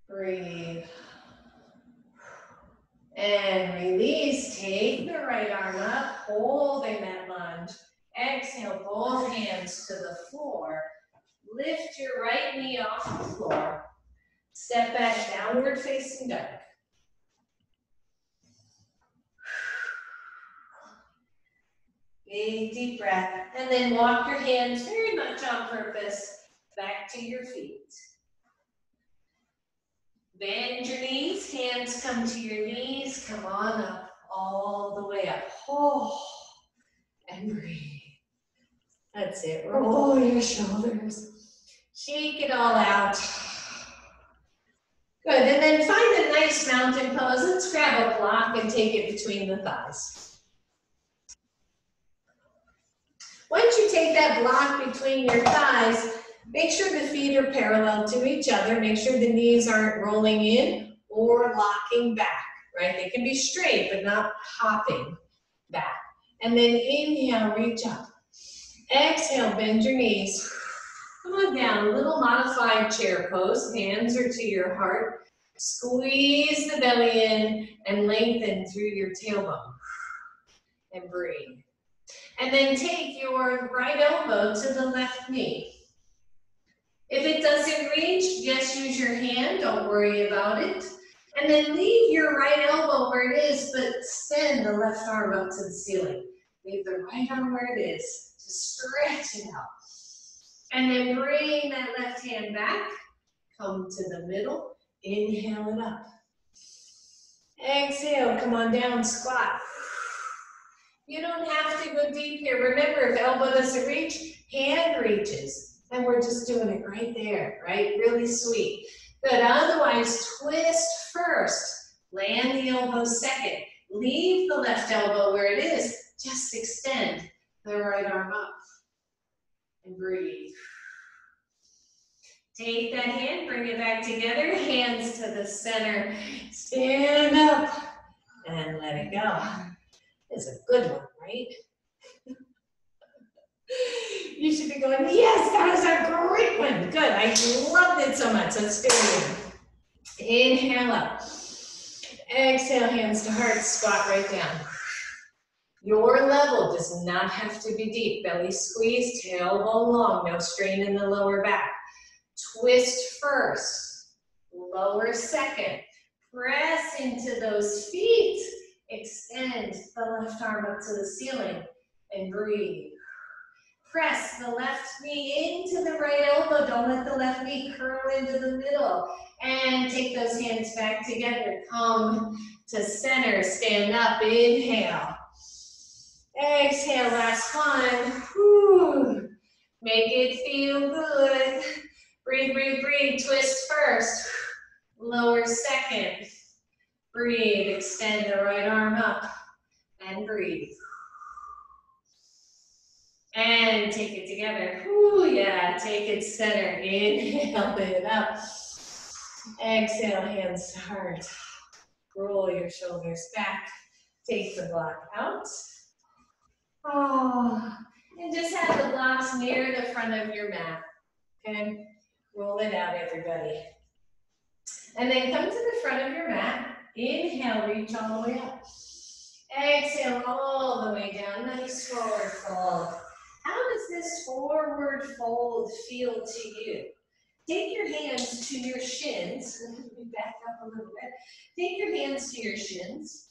Breathe. And release. Take the right arm up, holding that lunge. Exhale, both hands to the floor. Lift your right knee off the floor. Step back, downward facing dog. Big deep breath. And then walk your hands very much on purpose back to your feet. Bend your knees, hands come to your knees. Come on up, all the way up. Oh, and breathe. That's it. Roll your shoulders. Shake it all out. Good, and then find a nice mountain pose. Let's grab a block and take it between the thighs. Once you take that block between your thighs, make sure the feet are parallel to each other. Make sure the knees aren't rolling in or locking back, right? They can be straight, but not hopping back. And then inhale, reach up. Exhale, bend your knees. Come on down, little modified chair pose. Hands are to your heart. Squeeze the belly in and lengthen through your tailbone. And breathe. And then take your right elbow to the left knee. If it doesn't reach, just use your hand. Don't worry about it. And then leave your right elbow where it is, but extend the left arm up to the ceiling. Leave the right arm where it is. Just stretch it out. And then bring that left hand back. Come to the middle. Inhale it up. Exhale, come on down, squat. You don't have to go deep here. Remember, if elbow doesn't reach, hand reaches. And we're just doing it right there, right? Really sweet. But otherwise, twist first. Land the elbow second. Leave the left elbow where it is. Just extend the right arm up. And breathe. Take that hand, bring it back together. Hands to the center. Stand up. And let it go. It's a good one, right? You should be going, yes, that was a great one. Good, I loved it so much. Let's do it again. Inhale up. Exhale, hands to heart, squat right down. Your level does not have to be deep. Belly squeeze, tailbone long, no strain in the lower back. Twist first, lower second. Press into those feet. Extend the left arm up to the ceiling and breathe. Press the left knee into the right elbow. Don't let the left knee curl into the middle. And take those hands back together. Come to center. Stand up. Inhale. Exhale. Last one. Whew. Make it feel good. Breathe, breathe, breathe. Twist first. Lower second. Breathe. Extend the right arm up. And breathe. And take it together. Ooh, yeah. Take it center. Inhale, lift it up. Exhale, hands to heart. Roll your shoulders back. Take the block out. Oh, and just have the blocks near the front of your mat. Okay? Roll it out, everybody. And then come to the front of your mat. Inhale, reach all the way up. Exhale all the way down. Nice forward fold. How does this forward fold feel to you? Take your hands to your shins. Let me back up a little bit. Take your hands to your shins.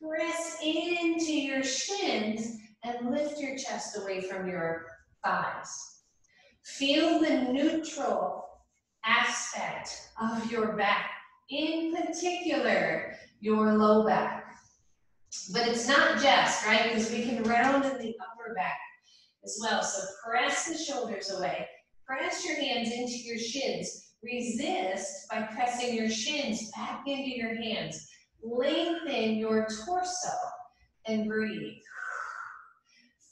Press into your shins and lift your chest away from your thighs. Feel the neutral aspect of your back, in particular, your low back. But it's not just, right? Because we can round in the upper back as well. So press the shoulders away. Press your hands into your shins. Resist by pressing your shins back into your hands. Lengthen your torso and breathe.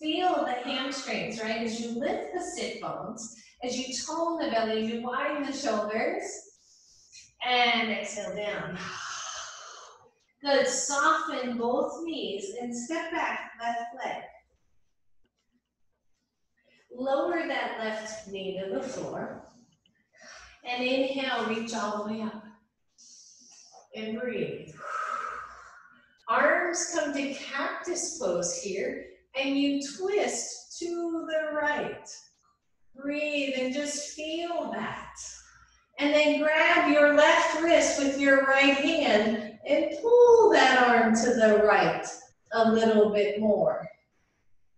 Feel the hamstrings, right? As you lift the sit bones, as you tone the belly, you widen the shoulders, and exhale down. Good, soften both knees and step back, left leg. Lower that left knee to the floor, and inhale, reach all the way up, and breathe. Arms come to cactus pose here, and you twist to the right. Breathe and just feel that. And then grab your left wrist with your right hand and pull that arm to the right a little bit more.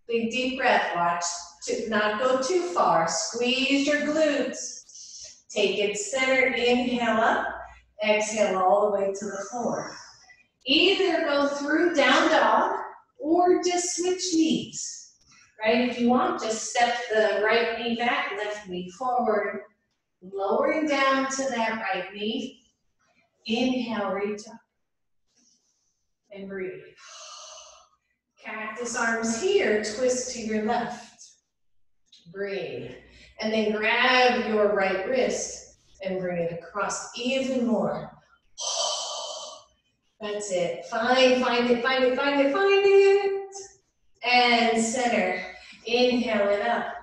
Big deep breath, watch to not go too far. Squeeze your glutes. Take it center, inhale up, exhale all the way to the floor. Either go through down dog or just switch knees, right? If you want, just step the right knee back, left knee forward, lowering down to that right knee. Inhale, reach up and breathe. Cactus arms here, twist to your left. Breathe. And then grab your right wrist and bring it across even more. That's it. Find it. And center. Inhale it up.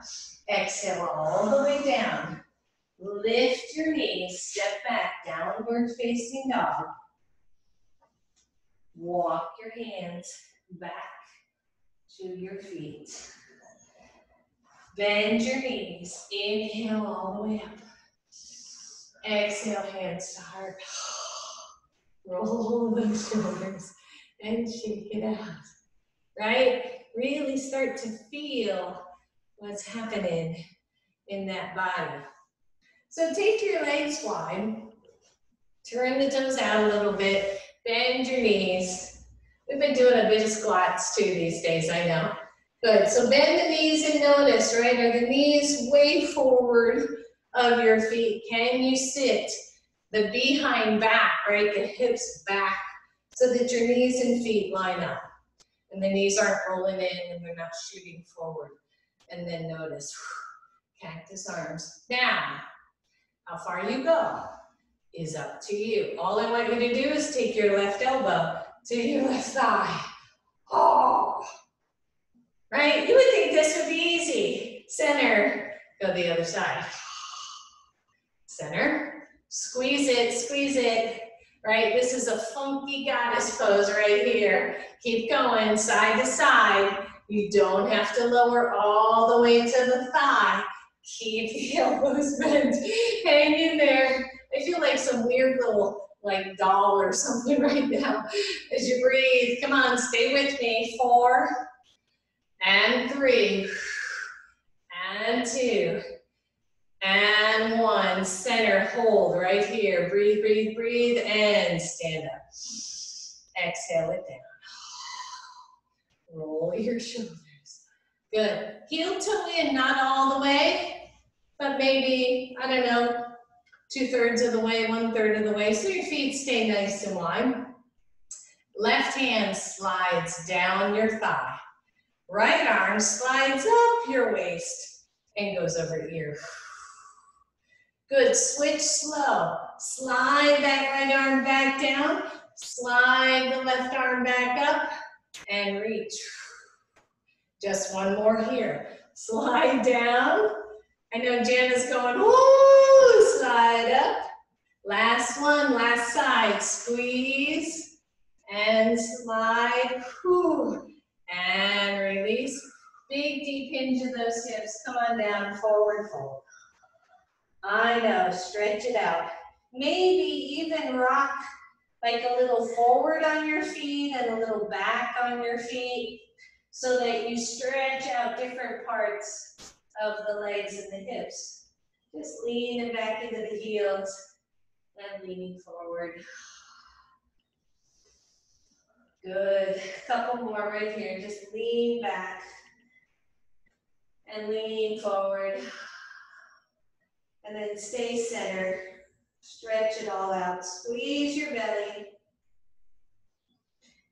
Exhale all the way down. Lift your knees. Step back. Downward facing dog. Walk your hands back to your feet. Bend your knees. Inhale all the way up. Exhale, hands to heart. Roll those shoulders and shake it out, right? Really start to feel what's happening in that body. So take your legs wide, turn the toes out a little bit, bend your knees. We've been doing a bit of squats too these days, I know. Good, so bend the knees and notice, right? Are the knees way forward of your feet? Can you sit the behind back, right? The hips back so that your knees and feet line up. And the knees aren't rolling in and they're not shooting forward. And then notice, cactus arms. Now, how far you go is up to you. All I want you to do is take your left elbow to your left thigh. Oh, right? You would think this would be easy. Center, go the other side. Center. Squeeze it, right? This is a funky goddess pose right here. Keep going, side to side. You don't have to lower all the way to the thigh. Keep the elbows bent. Hang in there. I feel like some weird little doll or something right now as you breathe. Come on, stay with me. 4 and 3 and 2. And 1, center, hold right here. Breathe, breathe, breathe, and stand up. Exhale it down. Roll your shoulders. Good. Heel to in, not all the way, but maybe, I don't know, 2/3 of the way, 1/3 of the way, so your feet stay nice and wide. Left hand slides down your thigh. Right arm slides up your waist and goes over ear. Good, switch slow. Slide that right arm back down, slide the left arm back up, and reach. Just one more here. Slide down. I know Jana's going, woo, slide up. Last one, last side, squeeze and slide, whoo, and release. Big deep hinge of those hips. Come on down, forward fold. I know, stretch it out. Maybe even rock like a little forward on your feet and a little back on your feet so that you stretch out different parts of the legs and the hips. Just leaning back into the heels and leaning forward. Good. Couple more right here. Just lean back and lean forward. And then stay centered. Stretch it all out. Squeeze your belly.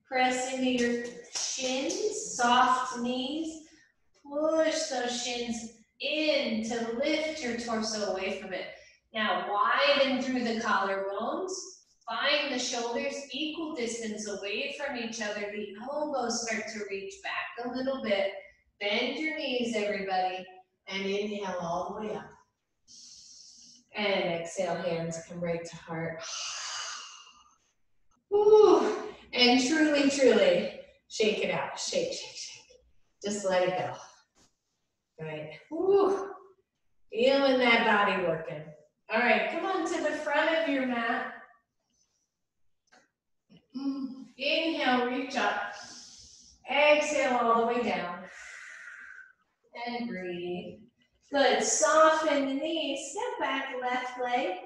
Press into your shins, soft knees. Push those shins in to lift your torso away from it. Now widen through the collarbones. Find the shoulders equal distance away from each other. The elbows start to reach back a little bit. Bend your knees, everybody. And inhale all the way up. And exhale, hands come right to heart. Woo. And truly, truly, shake it out. Shake, shake, shake. Just let it go. Right. Woo. Feeling that body working. All right, come on to the front of your mat. Inhale, reach up. Exhale all the way down. And breathe. Good. Soften the knees. Step back, left leg.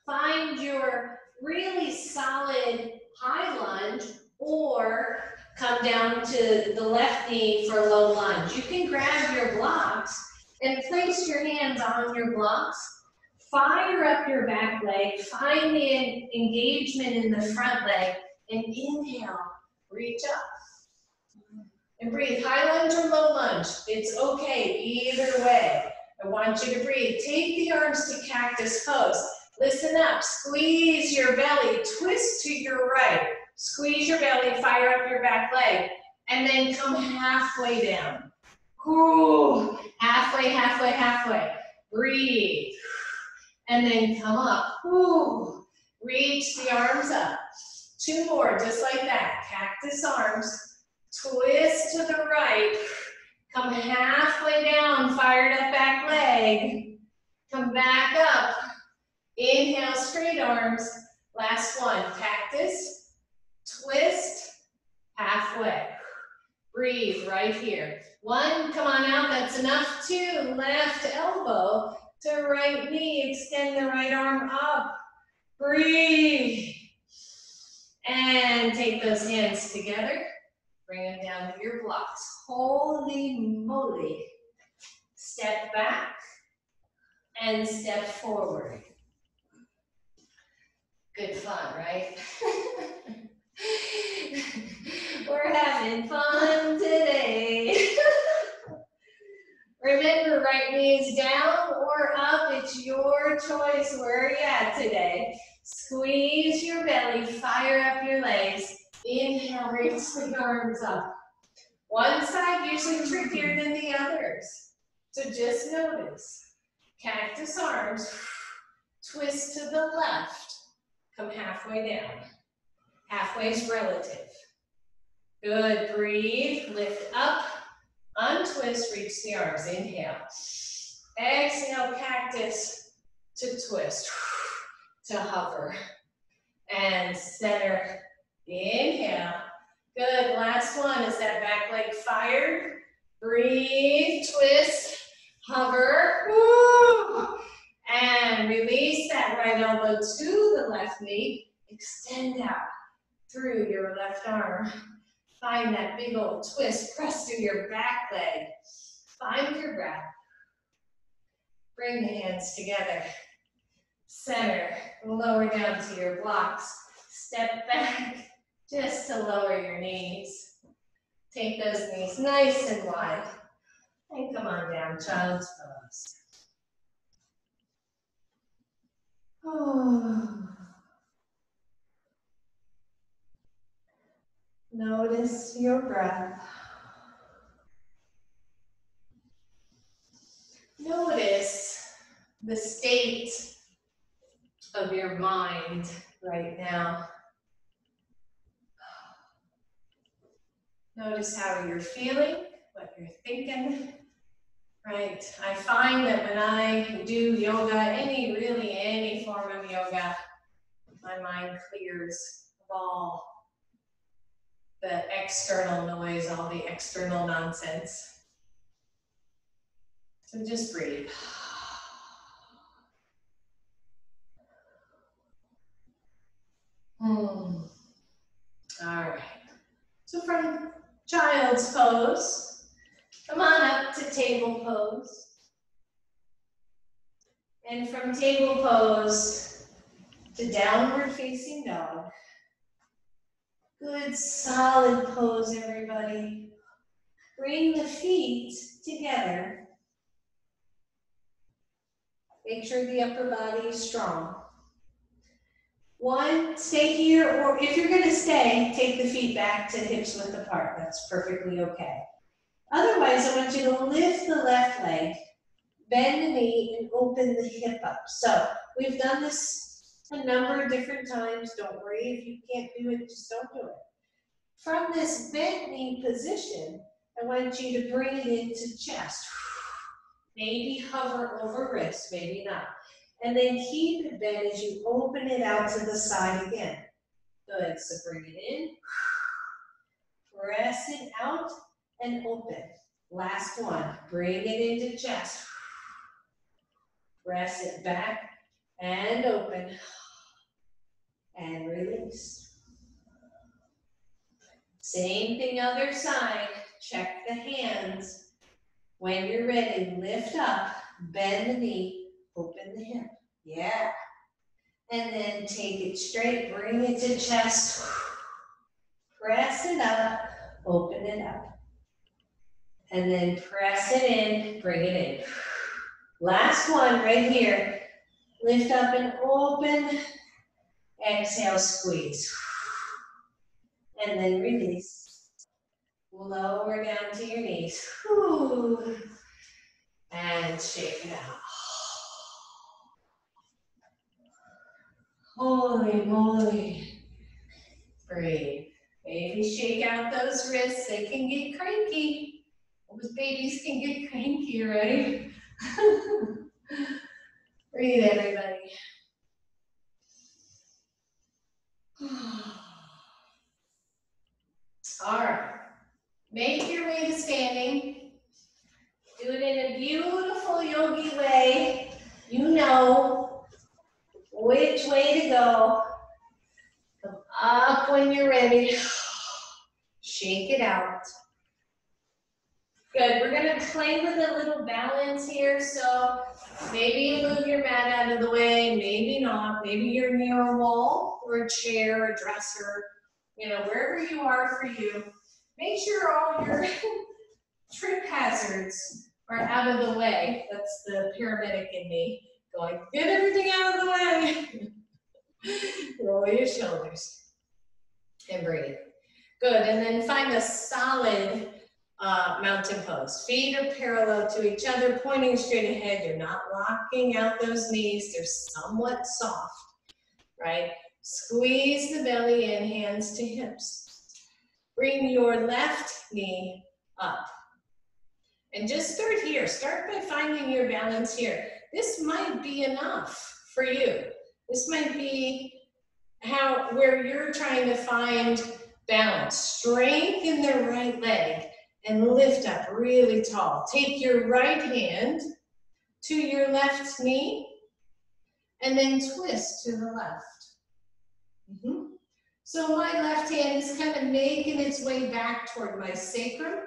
Find your really solid high lunge or come down to the left knee for low lunge. You can grab your blocks and place your hands on your blocks. Fire up your back leg. Find the engagement in the front leg. And inhale, reach up. And breathe, high lunge or low lunge. It's okay, either way. I want you to breathe. Take the arms to cactus pose. Listen up, squeeze your belly, twist to your right. Squeeze your belly, fire up your back leg. And then come halfway down. Ooh, halfway, halfway, halfway. Breathe. And then come up. Ooh, reach the arms up. Two more, just like that. Cactus arms. Twist to the right, come halfway down, fired up back leg, come back up, inhale, straight arms, last one, cactus, twist, halfway, breathe right here. One, come on out, that's enough. Two, left elbow to right knee, extend the right arm up, breathe, and take those hands together. Bring them down to your blocks. Holy moly. Step back and step forward. Good fun, right? We're having fun today. Remember, right knee is down or up. It's your choice. Where are you at today? Squeeze your belly, fire up your legs. Inhale, reach the arms up. One side usually trickier than the others. So just notice. Cactus arms, twist to the left. Come halfway down. Halfway is relative. Good, breathe, lift up, untwist, reach the arms, inhale. Exhale, cactus to twist, to hover. And center. Inhale. Good. Last one is that back leg fired. Breathe, twist, hover. Woo. And release that right elbow to the left knee. Extend out through your left arm. Find that big old twist. Press through your back leg. Find your breath. Bring the hands together. Center. Lower down to your blocks. Step back just to lower your knees. Take those knees nice and wide. And come on down, child's pose. Oh. Notice your breath. Notice the state of your mind right now. Notice how you're feeling, what you're thinking. Right, I find that when I do yoga, any form of yoga, my mind clears of all the external noise, all the external nonsense. So just breathe. All right, so from child's pose, come on up to table pose. And from table pose to downward facing dog. Good solid pose, everybody. Bring the feet together. Make sure the upper body is strong. One, stay here, or if you're gonna stay, take the feet back to hips width apart. That's perfectly okay. Otherwise, I want you to lift the left leg, bend the knee, and open the hip up. So we've done this a number of different times. Don't worry if you can't do it, just don't do it. From this bent knee position, I want you to bring it into chest. Maybe hover over wrist, maybe not. And then keep it bent as you open it out to the side again. Good, so bring it in. Press it out and open. Last one, bring it into chest. Press it back and open. And release. Same thing other side. Check the hands. When you're ready, lift up, bend the knee, open the hip. Yeah. And then take it straight, bring it to chest. Press it up, open it up. And then press it in, bring it in. Last one right here. Lift up and open. Exhale, squeeze. And then release. Lower down to your knees. Whew. And shake it out. Holy moly. Breathe. Maybe shake out those wrists. They can get cranky. Those babies can get cranky, right? Breathe, everybody. All right. Make your way to standing. Do it in a beautiful yogi way. You know which way to go. Come up when you're ready. Shake it out. Good, we're gonna play with a little balance here. So maybe you move your mat out of the way, maybe not. Maybe you're near a wall or a chair, a dresser, you know, wherever you are for you. Make sure all your trip hazards are out of the way. That's the paramedic in me going, get everything out of the way. Roll your shoulders and breathe. Good, and then find a solid mountain pose. Feet are parallel to each other, pointing straight ahead. You're not locking out those knees. They're somewhat soft, right? Squeeze the belly in, hands to hips. Bring your left knee up. And just start here. Start by finding your balance here. This might be enough for you. This might be where you're trying to find balance. Strengthen the right leg and lift up really tall. Take your right hand to your left knee and then twist to the left. So my left hand is kind of making its way back toward my sacrum.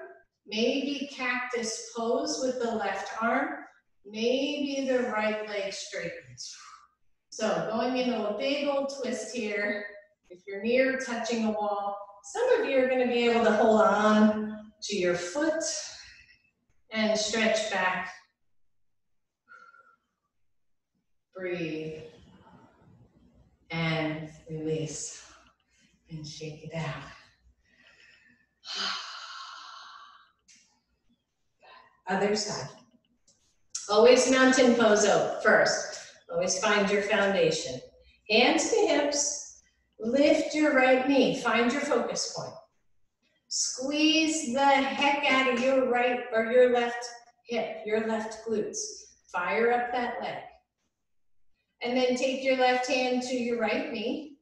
Maybe cactus pose with the left arm. Maybe the right leg straightens. So going into a big old twist here. If you're near touching a wall, some of you are going to be able to hold on to your foot and stretch back. Breathe. And release. And shake it out. Other side. Always mountain pose out first. Always find your foundation. Hands to hips. Lift your right knee. Find your focus point. Squeeze the heck out of your right or your left hip, your left glutes. Fire up that leg. And then take your left hand to your right knee.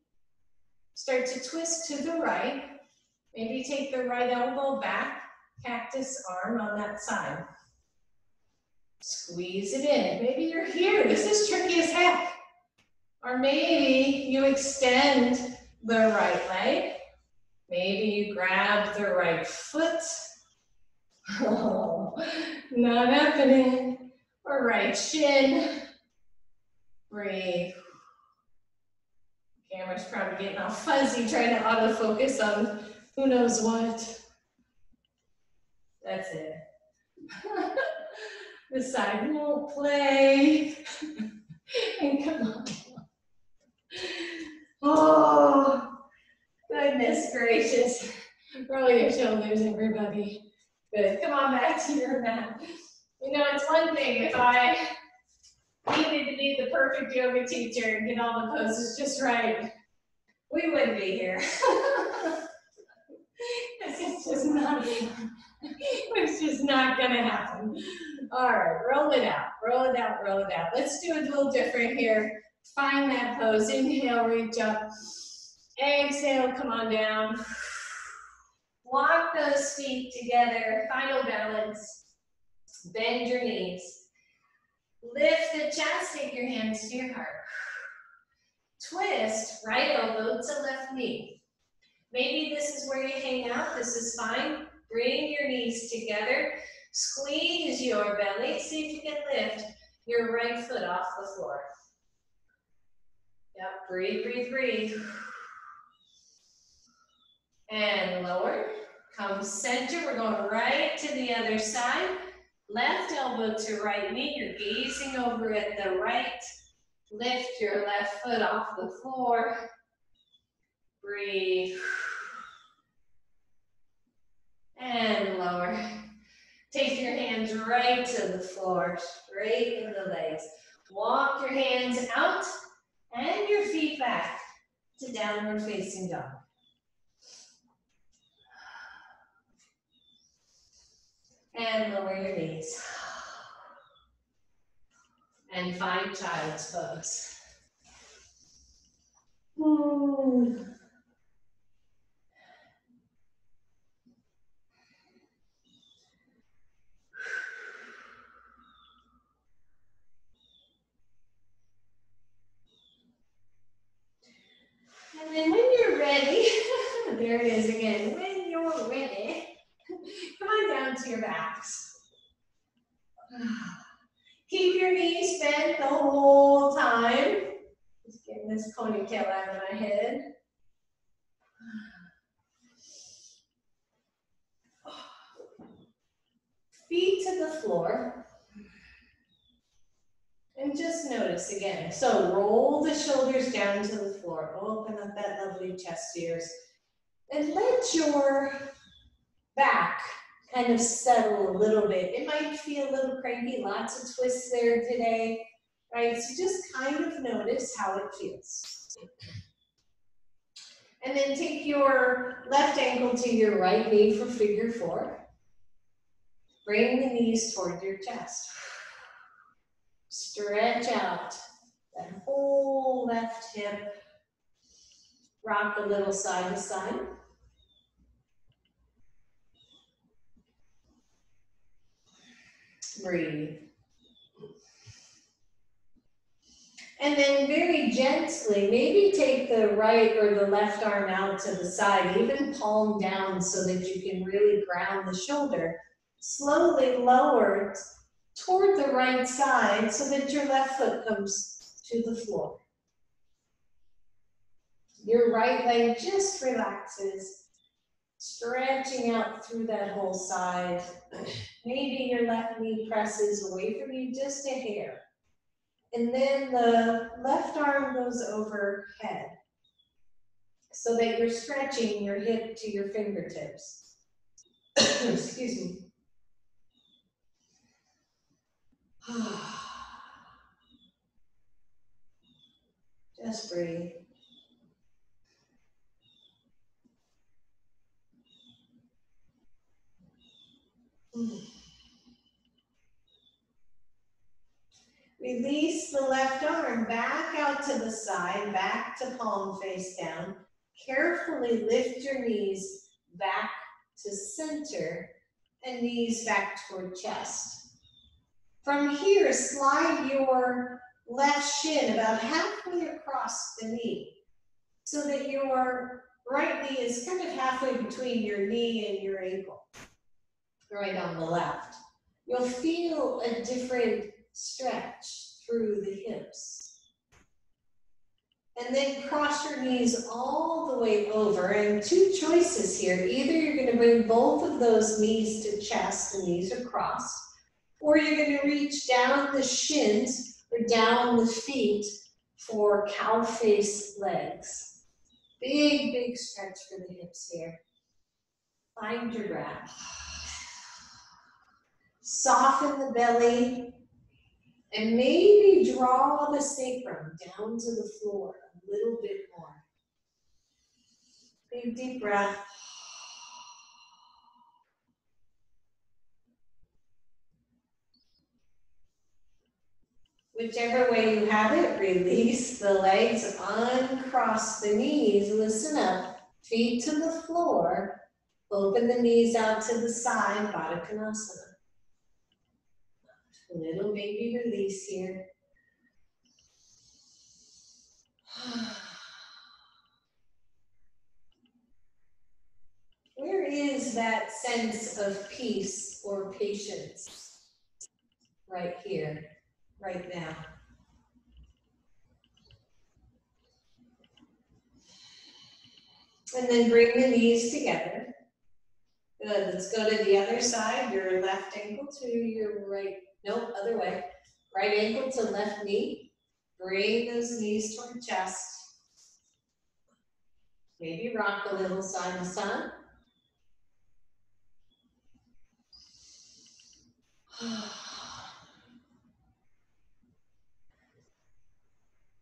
Start to twist to the right. Maybe take the right elbow back, cactus arm on that side. Squeeze it in. Maybe you're here. This is tricky as heck. Or maybe you extend the right leg. Maybe you grab the right foot. Oh, not happening. Or right shin. Breathe. Camera's probably getting all fuzzy trying to autofocus on who knows what. That's it. The side won't play. And come on. Oh, goodness gracious. Roll your shoulders, everybody. Good. Come on back to your mat. You know, it's one thing if I needed to be the perfect yoga teacher and get all the poses just right, we wouldn't be here. It's just not, it's just not gonna happen. All right, roll it out, roll it out, roll it out. Let's do it a little different here. Find that pose. Inhale, reach up. Exhale, come on down. Walk those feet together. Final balance. Bend your knees. Lift the chest. Take your hands to your heart. Twist right elbow to left knee. Maybe this is where you hang out. This is fine. Bring your knees together. Squeeze your belly. See if you can lift your right foot off the floor. Yep, breathe, breathe, breathe. And lower. Come center. We're going right to the other side. Left elbow to right knee. You're gazing over at the right. Lift your left foot off the floor. Breathe. And lower. Take your hands right to the floor, straight in the legs. Walk your hands out and your feet back to downward facing dog. And lower your knees. And find child's pose. Ooh. And then when you're ready, there it is again. When you're ready, come on down to your backs. Keep your knees bent the whole time. Just getting this ponytail out of my head. Feet to the floor. And just notice again. So roll the shoulders down to the floor. Open up that lovely chest of yours. And let your back kind of settle a little bit. It might feel a little cranky, lots of twists there today, right? So just kind of notice how it feels. And then take your left ankle to your right knee for figure four. Bring the knees toward your chest. Stretch out that whole left hip. Rock a little side to side. Breathe. And then very gently, maybe take the right or the left arm out to the side, even palm down so that you can really ground the shoulder. Slowly lower toward the right side so that your left foot comes to the floor. Your right leg just relaxes, stretching out through that whole side. Maybe your left knee presses away from you just a hair. And then the left arm goes overhead so that you're stretching your hip to your fingertips. Excuse me. Just breathe. Release the left arm back out to the side, back to palm face down. Carefully lift your knees back to center and knees back toward chest. From here, slide your left shin about halfway across the knee so that your right knee is kind of halfway between your knee and your ankle, right on the left. You'll feel a different stretch through the hips. And then cross your knees all the way over, and two choices here. Either you're going to bring both of those knees to chest, the knees are crossed, or you're going to reach down the shins or down the feet for cow face legs. Big, big stretch for the hips here. Find your breath. Soften the belly, and maybe draw the sacrum down to the floor a little bit more. Big deep breath. Whichever way you have it, release the legs, uncross the knees, listen up, feet to the floor, open the knees out to the side, Baddha Konasana. Little baby release here. Where is that sense of peace or patience? Right here, right now. And then bring the knees together. Good, let's go to the other side, your left ankle to your right, nope, other way. Right ankle to left knee. Bring those knees toward chest. Maybe rock a little side to side.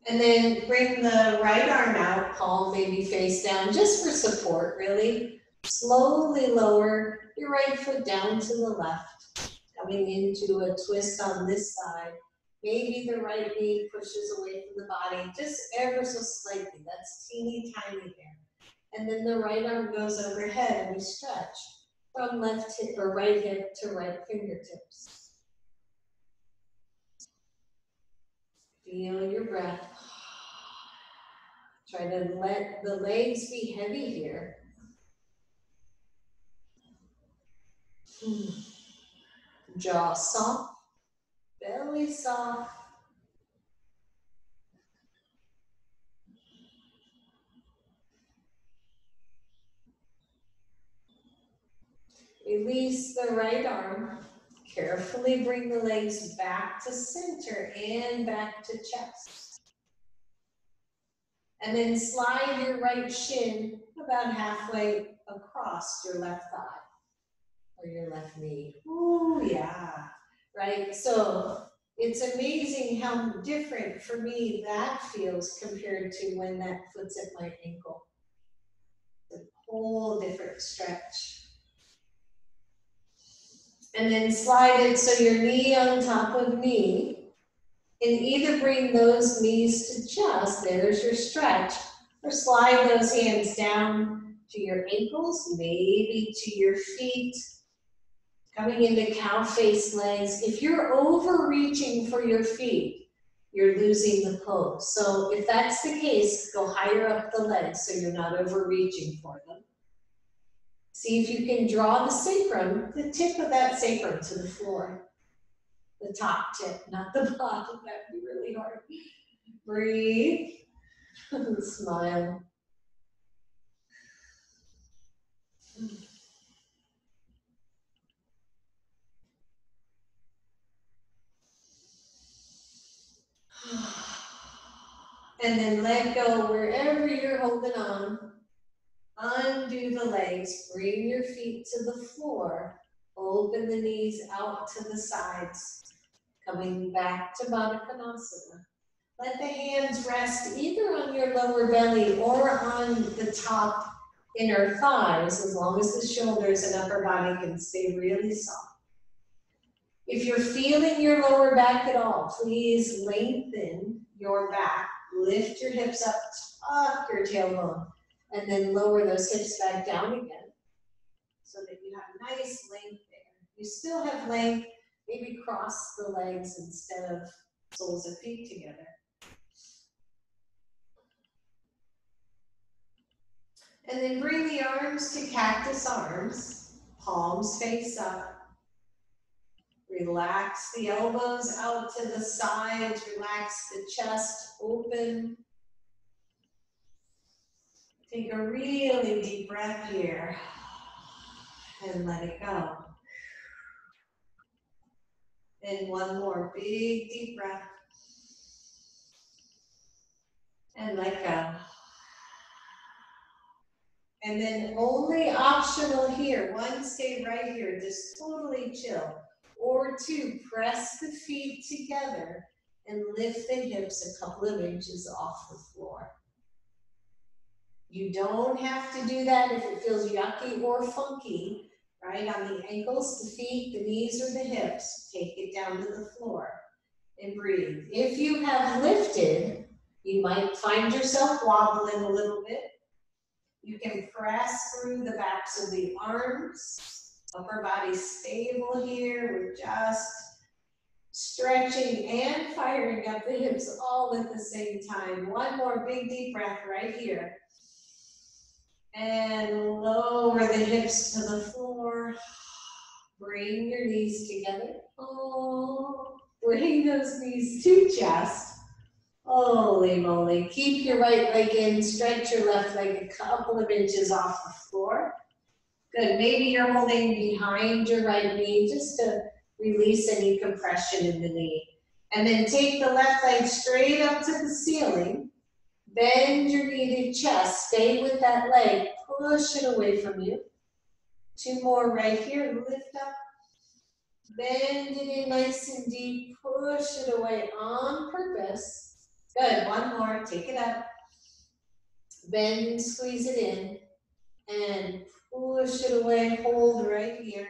And then bring the right arm out, palm maybe face down, just for support, really. Slowly lower your right foot down to the left, coming into a twist on this side. Maybe the right knee pushes away from the body, just ever so slightly. That's teeny tiny there. And then the right arm goes overhead and we stretch from left hip or right hip to right fingertips. Feel your breath. Try to let the legs be heavy here. Jaw soft, belly soft. Release the right arm. Carefully bring the legs back to center and back to chest. And then slide your right shin about halfway across your left thigh or your left knee. Ooh, yeah, right? So it's amazing how different for me that feels compared to when that foot's at my ankle. It's a whole different stretch. And then slide it so your knee on top of knee. And either bring those knees to chest, there's your stretch, or slide those hands down to your ankles, maybe to your feet, coming into cow face legs. If you're overreaching for your feet, you're losing the pose. So if that's the case, go higher up the legs so you're not overreaching for them. See if you can draw the sacrum, the tip of that sacrum to the floor. The top tip, not the bottom. That'd be really hard. Breathe. Smile. And then let go wherever you're holding on. Undo the legs, bring your feet to the floor. Open the knees out to the sides. Coming back to Baddha Konasana. Let the hands rest either on your lower belly or on the top inner thighs, as long as the shoulders and upper body can stay really soft. If you're feeling your lower back at all, please lengthen your back. Lift your hips up, tuck your tailbone, and then lower those hips back down again so that you have nice length there. You still have length, maybe cross the legs instead of soles of feet together. And then bring the arms to cactus arms, palms face up. Relax the elbows out to the sides, relax the chest open. Take a really deep breath here and let it go. And one more big deep breath and let go. And then only optional here, one, stay right here, just totally chill. Or two, press the feet together and lift the hips a couple of inches off the floor. You don't have to do that if it feels yucky or funky, right? On the ankles, the feet, the knees, or the hips, take it down to the floor and breathe. If you have lifted, you might find yourself wobbling a little bit. You can press through the backs of the arms, upper body stable here. We're just stretching and firing up the hips all at the same time. One more big deep breath right here. And lower the hips to the floor. Bring your knees together. Oh, bring those knees to chest. Holy moly. Keep your right leg in, stretch your left leg a couple of inches off the floor. Good, maybe you're holding behind your right knee just to release any compression in the knee. And then take the left leg straight up to the ceiling. Bend your knee to chest, stay with that leg, push it away from you. Two more right here, lift up. Bend it in nice and deep, push it away on purpose. Good, one more, take it up. Bend and squeeze it in. And push it away, hold right here.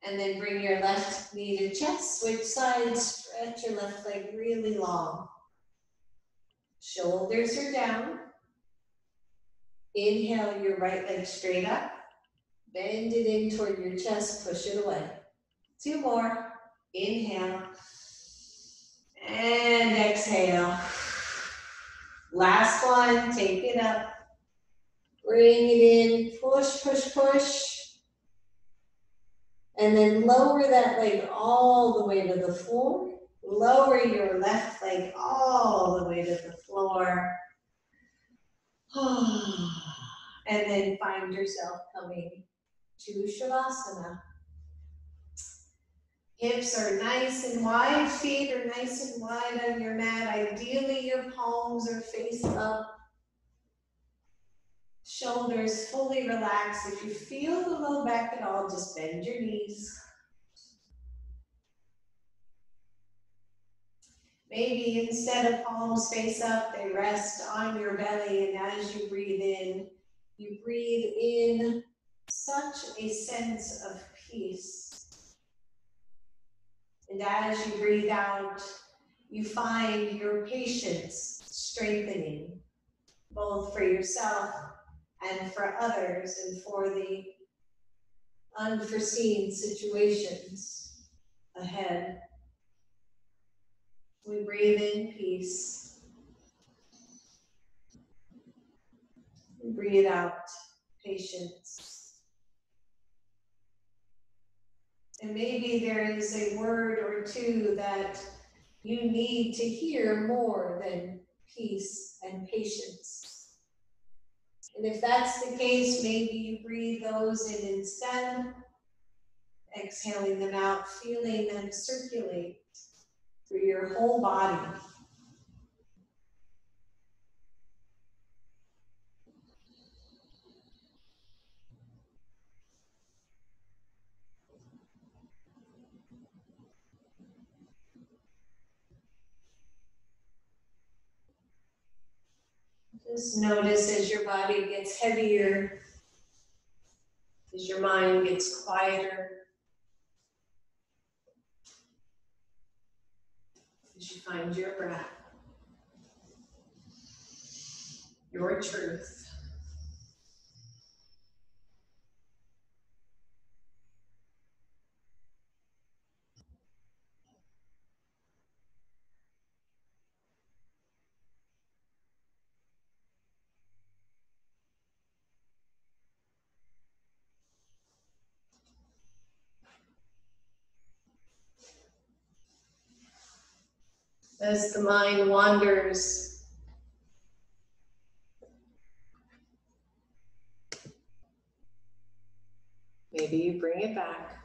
And then bring your left knee to chest, switch sides, stretch your left leg really long. Shoulders are down. Inhale your right leg straight up. Bend it in toward your chest, push it away. Two more. Inhale. And exhale. Last one, take it up. Bring it in, push, push, push. And then lower that leg all the way to the floor. Lower your left leg all the way to the floor. And then find yourself coming to Shavasana. Hips are nice and wide, feet are nice and wide on your mat. Ideally, your palms are face up. Shoulders fully relaxed. If you feel the low back at all, just bend your knees. Maybe instead of palms face up, they rest on your belly, and as you breathe in such a sense of peace. And as you breathe out, you find your patience strengthening, both for yourself and for others, and for the unforeseen situations ahead. We breathe in peace. We breathe out patience. And maybe there is a word or two that you need to hear more than peace and patience. And if that's the case, maybe you breathe those in instead, exhaling them out, feeling them circulate through your whole body. Just notice as your body gets heavier, as your mind gets quieter, as you find your breath, your truth. As the mind wanders, maybe you bring it back.